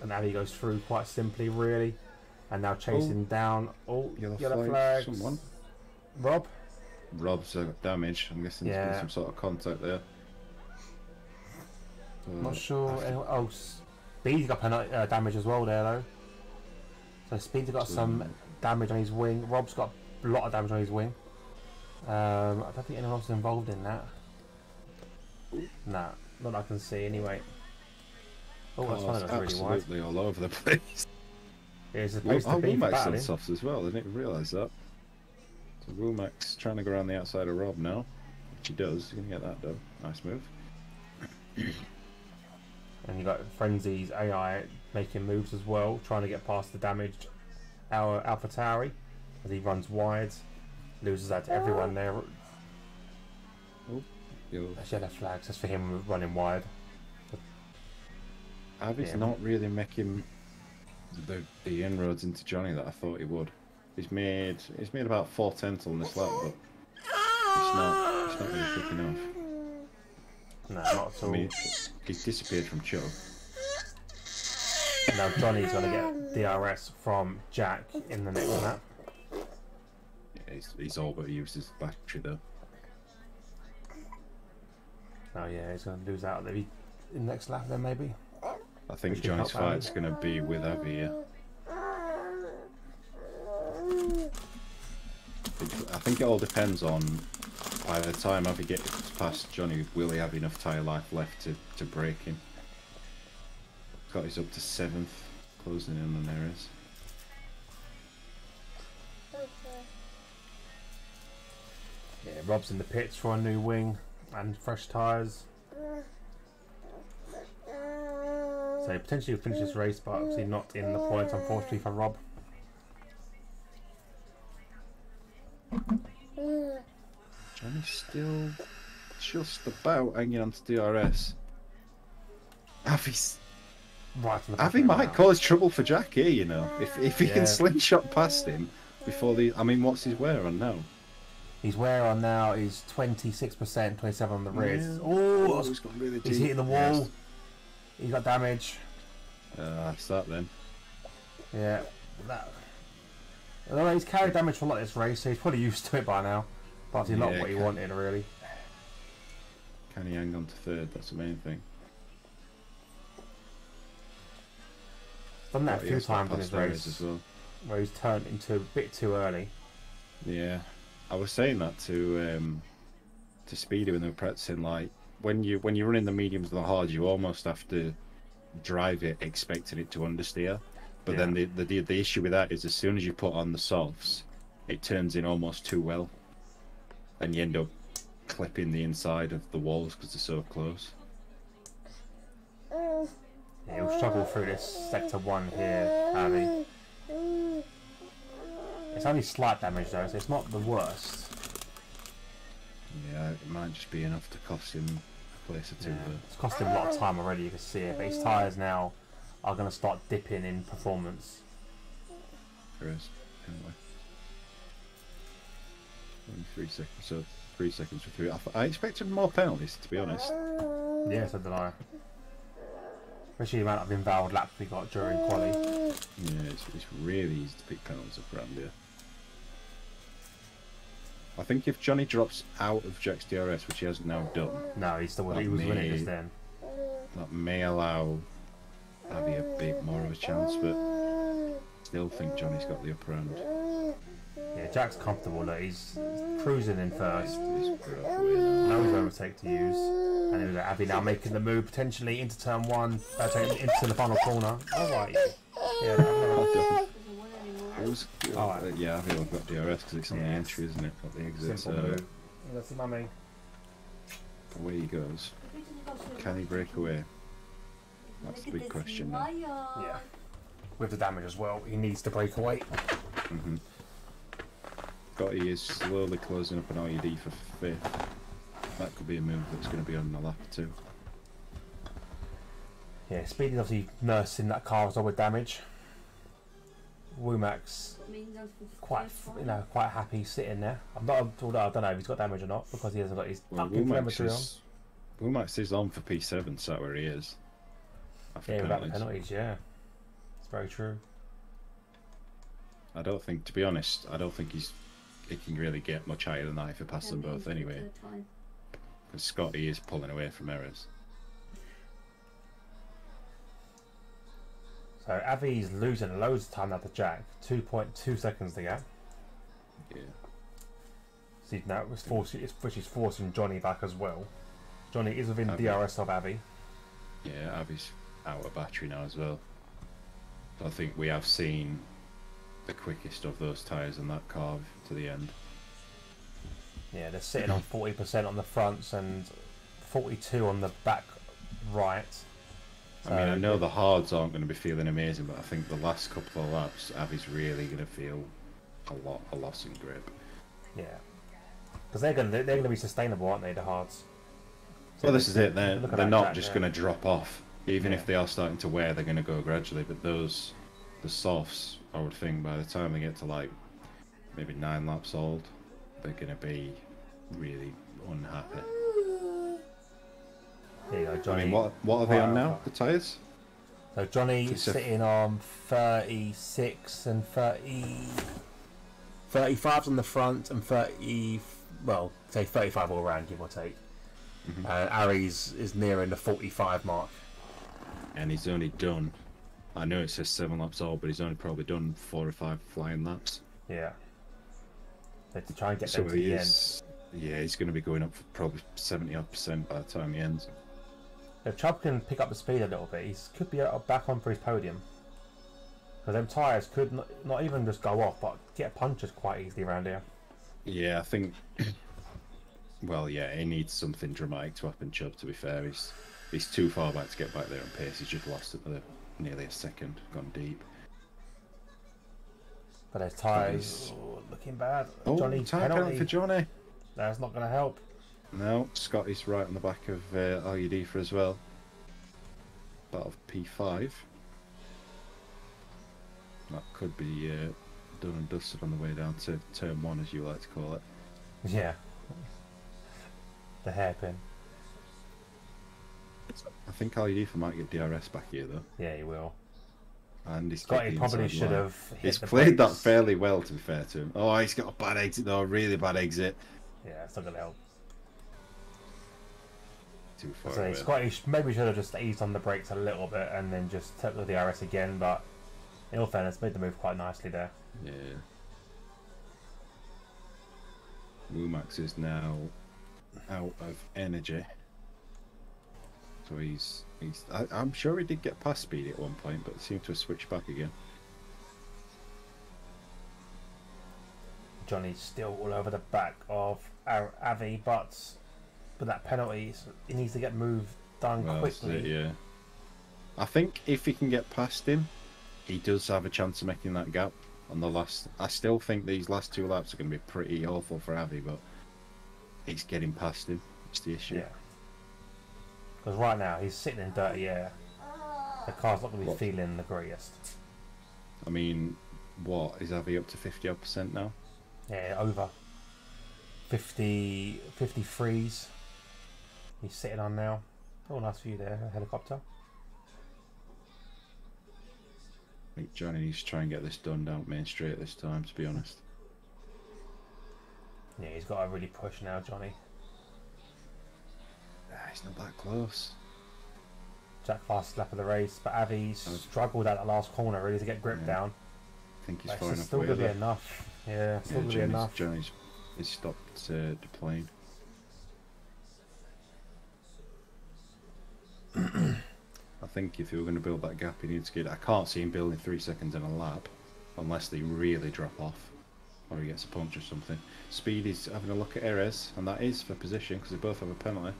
And Avi goes through quite simply, really. And now chasing down. Oh, yellow flags. Someone. Rob? Rob's damage. I'm guessing there's been some sort of contact there. Not sure. Oh, Speed's got damage as well there, though. So Speed's got some damage on his wing. Rob's got a lot of damage on his wing. I don't think anyone else is involved in that. Nah, not that I can see anyway. Oh, that's one of those really wide. Absolutely all over the place. It's supposed to be Womack's on battling. softs as well. I didn't even realise that. So Womack's trying to go around the outside of Rob now, which he does. He's going to get that done. Nice move. And you got Frenzy's AI making moves as well, trying to get past the damaged Alpha Tauri as he runs wide. Loses that to everyone there. Jedda flags just for him running wide. Avi's not really making the inroads into Johnny that I thought he would. He's made about 4 tenths on this lap, but it's not really quick enough. No, not at all. I mean, he's disappeared from Chubb. Now Johnny's going to get DRS from Jack in the next lap. Yeah, he's all but used his battery though. Oh yeah, he's going to lose out in the next lap then maybe. I think Johnny's fight's going to be with Avi, yeah. I think it all depends on, by the time Avi gets past Johnny, will he have enough tyre life left to break him? Got his up to 7th, closing in on errors. Yeah, Rob's in the pits for a new wing and fresh tyres. So potentially he'll finish this race, but obviously not in the points, unfortunately, for Rob. Johnny's still just about hanging on to DRS. Avi might cause trouble for Jack here, you know. If he can slingshot past him before the... I mean, what's his wear on now? His wear on now is 26%, 27 on the rears. Yeah. Oh, he's gone really deep. He's hitting the wall. Yes. He's got damage. That's that then. Yeah. Although he's carried damage for a lot of this race, so he's probably used to it by now. But obviously not what he wanted, really. Can he hang on to 3rd? That's the main thing. Done that a few times in his race as well, where he's turned into a bit too early. Yeah, I was saying that to Speedy when they were practicing. Like when you're running the mediums and the hards, you almost have to drive it expecting it to understeer. But then the issue with that is as soon as you put on the softs, it turns in almost too well, and you end up clipping the inside of the walls because they're so close. Yeah, he'll struggle through this sector 1 here, Avi. It's only slight damage though, so it's not the worst. Yeah, it might just be enough to cost him a place or two. Yeah. It's cost him a lot of time already, you can see it, but his tyres now are going to start dipping in performance. There is, anyway. Only 3 seconds, so 3 seconds for 3. I expected more penalties, to be honest. Yeah, so did I. Especially the amount of invalid laps we got during quali. Yeah, it's really easy to pick penalties up around here. I think if Johnny drops out of Jack's DRS, which he has now done... No, he was winning just then. That may allow Avi a bit more of a chance, but still think Johnny's got the upper hand. Yeah, Jack's comfortable, look, he's cruising in first. Now he's overtake to use. And then we've got Avi now making the move potentially into turn 1, into the final corner. Alright. Yeah, yeah, I think I've got DRS because it's on the entry, isn't it? Not the exit. Simple move. That's the mummy. Away he goes. Can he break away? That's the Look at big this question now. wire. Yeah. With the damage as well, he needs to break away. Scotty is slowly closing up an IED for 5th. That could be a move that's going to be on the lap too. Yeah, Speedy's obviously nursing that car as well with damage. Womack's quite, quite happy sitting there. I don't know if he's got damage or not because he hasn't got his fucking telemetry on. Womack's is on for P7, sat where he is. After without the penalties, yeah. It's very true. I don't think, to be honest, I don't think he can really get much higher than that if he passes them both anyway. Because Scotty is pulling away from errors. So Avi's losing loads of time at the Jack. 2.2 seconds to go. Yeah. See, now which is forcing Johnny back as well. Johnny is within DRS of Avi. Yeah, Avi's out of battery now as well. I think we have seen the quickest of those tyres on that carve to the end. Yeah, they're sitting on 40% on the fronts and 42 on the back right. So, I mean, I know the hards aren't going to be feeling amazing, but I think the last couple of laps, Avi's really going to feel a loss in grip. Yeah, because they're going to be sustainable, aren't they? The hards. So well, this is it. They're not track, just going to drop off. Even if they are starting to wear, they're going to go gradually. But the softs, I would think, by the time they get to like maybe 9 laps old, they're going to be really unhappy. There you go, Johnny. I mean, what are they on now? The tyres? So Johnny's sitting on 36 and 35 on the front and 30. Well, say 35 all round, give or take. Ari's is nearing the 45 mark. And he's only done, I know it says 7 laps old, but he's only probably done 4 or 5 flying laps. Yeah. So to try and get them to the end. Yeah, he's going to be going up for probably 70% by the time he ends. If Chubb can pick up the speed a little bit, he could be back on for his podium. Because them tyres could not even just go off, but get punches quite easily around here. Yeah, I think... Well, yeah, he needs something dramatic to happen, Chubb, to be fair. He's too far back to get back there on pace. He's just lost nearly a second, gone deep. But those tyres looking bad. Oh, Johnny, tyre penalty for Johnny. That's not going to help. No, Scotty's right on the back of RUD for as well. Part of P5. That could be done and dusted on the way down to turn 1, as you like to call it. Yeah. The hairpin. I think RUD might get DRS back here though. Yeah, he will. And he's Scotty probably should have. He's played that fairly well, to be fair to him. Oh, he's got a bad exit though, a really bad exit. Yeah, it's not going to help. Too far So away. Scotty maybe should have just eased on the brakes a little bit and then just took the DRS again, but in all fairness, made the move quite nicely there. Yeah. Womax is now out of energy. So I'm sure he did get past Speedy at one point, but seemed to have switched back again. Johnny's still all over the back of Avi, but that penalty, he needs to get moved done quickly. Yeah. I think if he can get past him, he does have a chance of making that gap on the last. I still think these last 2 laps are going to be pretty awful for Avi, but it's getting past him. It's the issue. Yeah. Because right now he's sitting in dirty air. The car's not going to be feeling the greatest. I mean, what is Avi up to 50% now? Yeah, over 53s. He's sitting on now. Oh, nice view there, a helicopter. I think Johnny needs to try and get this done down Main Street this time, to be honest. Yeah, he's got to really push now, Johnny. He's not that close. Jack fastest lap of the race, but Avi's struggled at the last corner really to get grip down. I think he's but far it's enough still away. going to be enough. Yeah, still going to be enough. Johnny's stopped deploying. I think if he were going to build that gap, he needs to get. I can't see him building 3 seconds in a lap, unless they really drop off, or he gets a punch or something. Speed is having a look at Erez, and that is for position because they both have a penalty.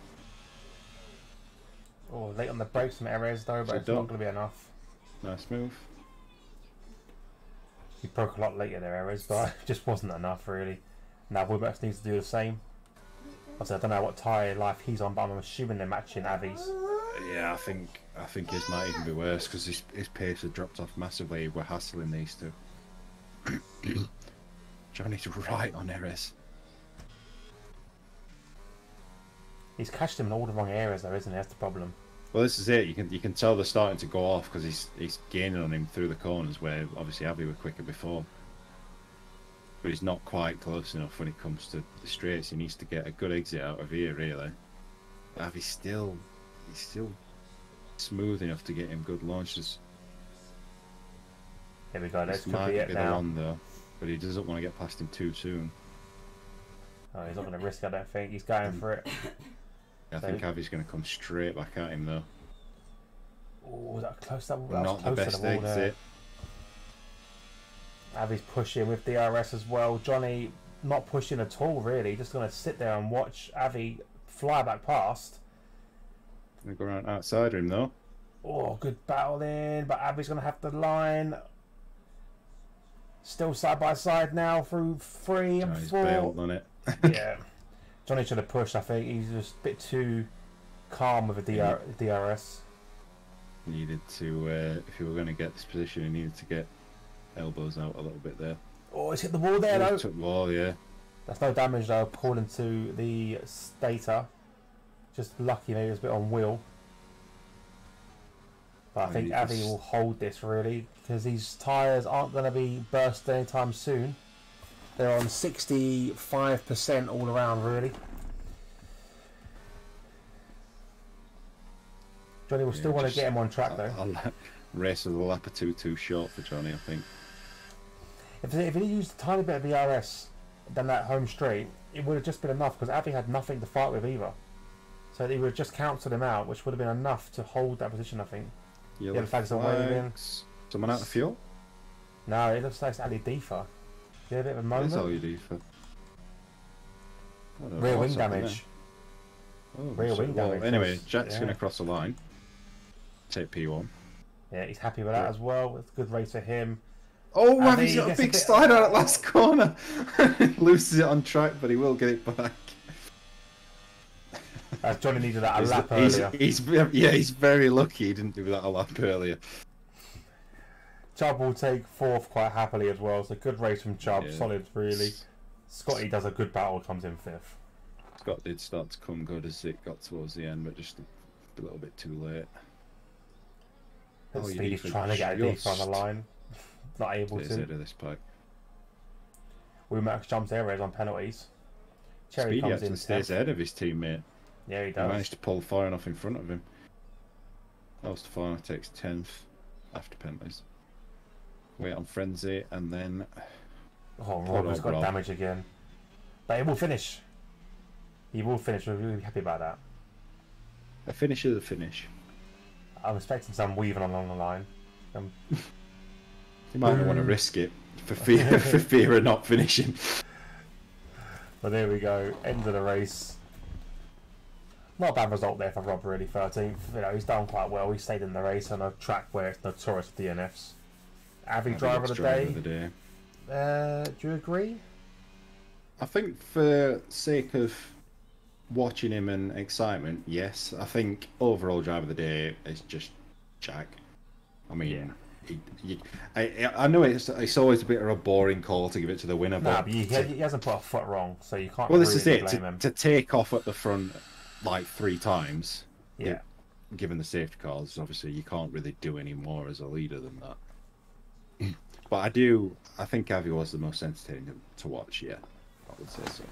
Oh, late on the brakes from Erez though, but it's not going to be enough. Nice move. He broke a lot later there, Erez, but it just wasn't enough really. Now Woodmax needs to do the same. Obviously, I don't know what tyre life he's on, but I'm assuming they're matching Avi's. Yeah, I think his might even be worse because his pace had dropped off massively. We're hassling these two. Johnny's right on Erez. He's catched him in all the wrong areas though, isn't he? That's the problem. Well, this is it. You can tell they're starting to go off because he's gaining on him through the corners where obviously Avi were quicker before. But he's not quite close enough when it comes to the straights. He needs to get a good exit out of here, really. Avi's still smooth enough to get him good launches. Here we go. This might could be it be now. the one though, but he doesn't want to get past him too soon. Oh, he's not going to risk it, I don't think. He's going for it. I think Avi's going to come straight back at him though. Oh, was that close? That was Not the close best to the wall there. exit. Avi's pushing with DRS as well. Johnny not pushing at all, really. Just going to sit there and watch Avi fly back past. Gonna go around outside him though. Oh, good battle in, but Avi's going to have the line. Still side by side now through 3 and 4. Bailed on it. Yeah. Johnny should have pushed, I think. He's just a bit too calm with the DRS. Needed to, if you were going to get this position, he needed to get elbows out a little bit there. Oh, it's hit the wall there, though. Took wall, yeah. That's no damage, though, according to the stator. Just lucky, maybe it was a bit on wheel. But I think Avi will hold this, really, because these tyres aren't going to be burst anytime soon. They're on 65% all around, really. Johnny will still want to get him on track, though. Race of the lap of too short for Johnny, I think. If he used a tiny bit of DRS than that home straight, it would have just been enough, because Avi had nothing to fight with either. So he would have just cancelled him out, which would have been enough to hold that position, I think. Yellow flags are waving. Someone out of fuel? No, it looks like it's Ali Defa. Yeah, a bit of a moment. It is Ali Defa. Rear wing damage. Rear wing damage. Anyway, Jack's going to cross the line. Take P1. Yeah, he's happy with that as well. It's a good race for him. Oh, Avi's got a big slide on that last corner. Loses it on track, but he will get it back. Johnny needed that a lap earlier. He's very lucky he didn't do that a lap earlier. Chubb will take 4th quite happily as well. So good race from Chubb. Yeah. Solid, really. Scotty does a good battle, comes in 5th. Scott did start to come good as it got towards the end, but just a little bit too late. Speedy's trying to get a deep on the line. Not able to. Of this pipe. Womack jumps areas on penalties. Cherry Speedy comes actually in stays ahead of his teammate. Yeah, he does. He managed to pull Foreign off in front of him. Stefano takes 10th after penalties. Wait on Frenzy and then... Oh, Rob's got damage again. But he will finish. He will finish. We're really happy about that. A finish is a finish. I'm expecting some weaving along the line. He might not want to risk it for fear of not finishing. But there we go. End of the race. Not a bad result there for Rob, really. 13th. You know, he's done quite well. He stayed in the race on a track where it's notorious for DNFs. Avi driver of the day. Do you agree? I think for sake of watching him and excitement, yes. I think overall driver of the day is just Jack. I mean, I know it's always a bit of a boring call to give it to the winner, but he hasn't put a foot wrong, so you can't. Well, really this is it. blame him. To take off at the front like 3 times. Yeah. Given the safety cars, obviously you can't really do any more as a leader than that. But I think Avi was the most entertaining to watch. Yeah, I would say so.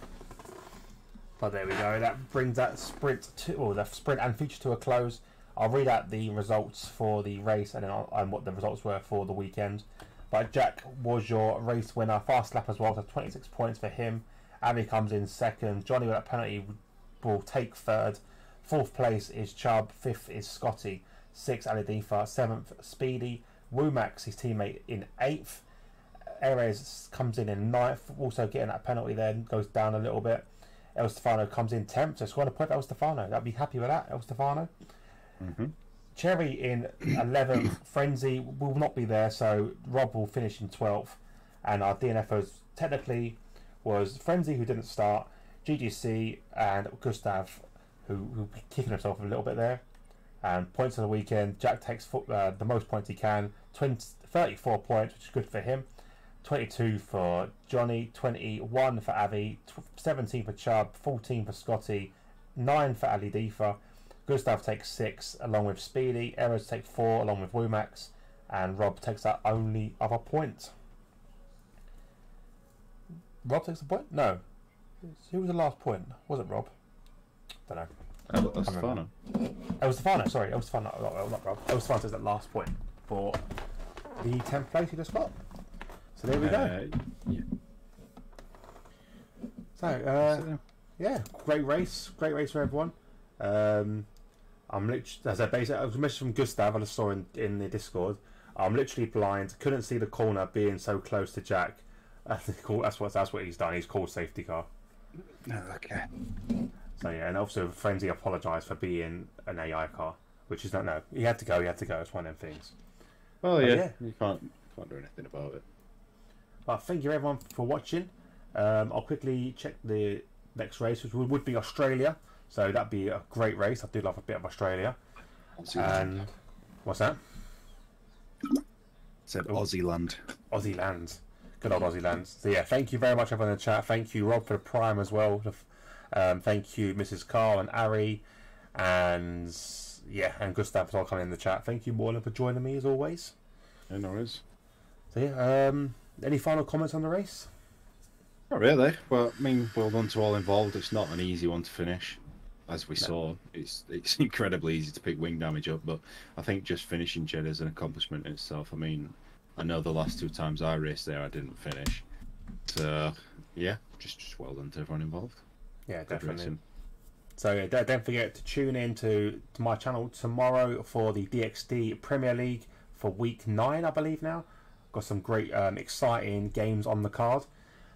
But there we go. That brings that sprint the sprint and feature to a close. I'll read out the results for the race and then what the results were for the weekend. But Jack was your race winner. Fast lap as well, so 26 points for him. Avi comes in 2nd. Johnny with a penalty will take 3rd. 4th place is Chubb. 5th is Scotty. 6th Aladifa. 7th Speedy. Womax, his teammate, in 8th. Erez comes in 9th. Also getting that penalty there, goes down a little bit. El Stefano comes in 10th. So scoring a point for El Stefano. I'd be happy with that, El Stefano. Cherry in 11th. Frenzy will not be there, so Rob will finish in 12th. And our DNFers technically was Frenzy, who didn't start, GGC, and Gustav, who kicking himself a little bit there. And points of the weekend, Jack takes the most points he can, 34 points, which is good for him. 22 for Johnny, 21 for Avi, 17 for Chubb, 14 for Scotty, 9 for Ali Defa. Gustav takes 6 along with Speedy, Errors take 4 along with Wumax, and Rob takes that only other point. Rob takes the point? No. Who was the last point? Was it Rob? Don't know. Stefano. It was Stefano, sorry. It was Stefano, not Rob. It was Stefano takes that last point for the 10th place he just got. So there we go. Yeah. So, yeah, great race for everyone. I'm literally, as I was messaged from Gustav, I just saw in the Discord. I'm literally blind, couldn't see the corner being so close to Jack. That's what he's done. He's called safety car. Okay. So yeah, and also Frenzy apologised for being an AI car, which is no. He had to go. It's one of them things. Well, yeah. You can't do anything about it. But thank you everyone for watching. I'll quickly check the next race, which would be Australia. So that'd be a great race. I do love a bit of Australia. And what's that? Said Aussie land. Aussie lands. Good old Aussie lands. So yeah, thank you very much everyone in the chat. Thank you Rob for the prime as well. Thank you Mrs. Carl and Ari, and Gustav for all coming in the chat. Thank you Morland for joining me as always. Yeah, no worries. So yeah, any final comments on the race? Not really. Well, I mean, well done to all involved. It's not an easy one to finish, as we saw. It's incredibly easy to pick wing damage up, but I think just finishing Jedda is an accomplishment in itself. I mean, I know the last 2 times I raced there, I didn't finish. So yeah, just well done to everyone involved. Yeah, definitely. So yeah, don't forget to tune in to my channel tomorrow for the DXD Premier League for week 9, I believe now. Got some great exciting games on the card.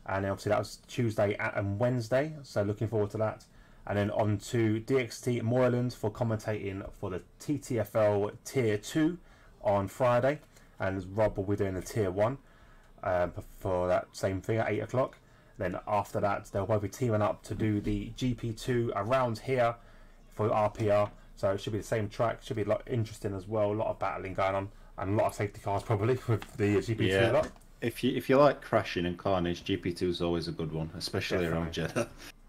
And obviously that was Tuesday and Wednesday, so looking forward to that. And then on to DXT Moorland for commentating for the TTFL Tier 2 on Friday. And Rob will be doing the Tier 1 for that same thing at 8 o'clock. Then after that, they'll both be teaming up to do the GP2 around here for RPR. So it should be the same track. Should be a lot interesting as well. A lot of battling going on. And a lot of safety cars probably with the GP2 lot. If you like crashing and carnage, GP2 is always a good one, especially around Jeddah.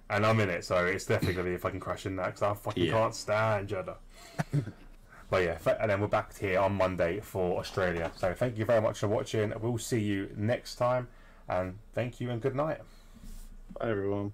And I'm in it, so it's definitely going to be if I can crash in that, because I fucking can't stand Jeddah. But yeah, and then we're back here on Monday for Australia. So thank you very much for watching. We'll see you next time, and thank you and good night. Bye everyone.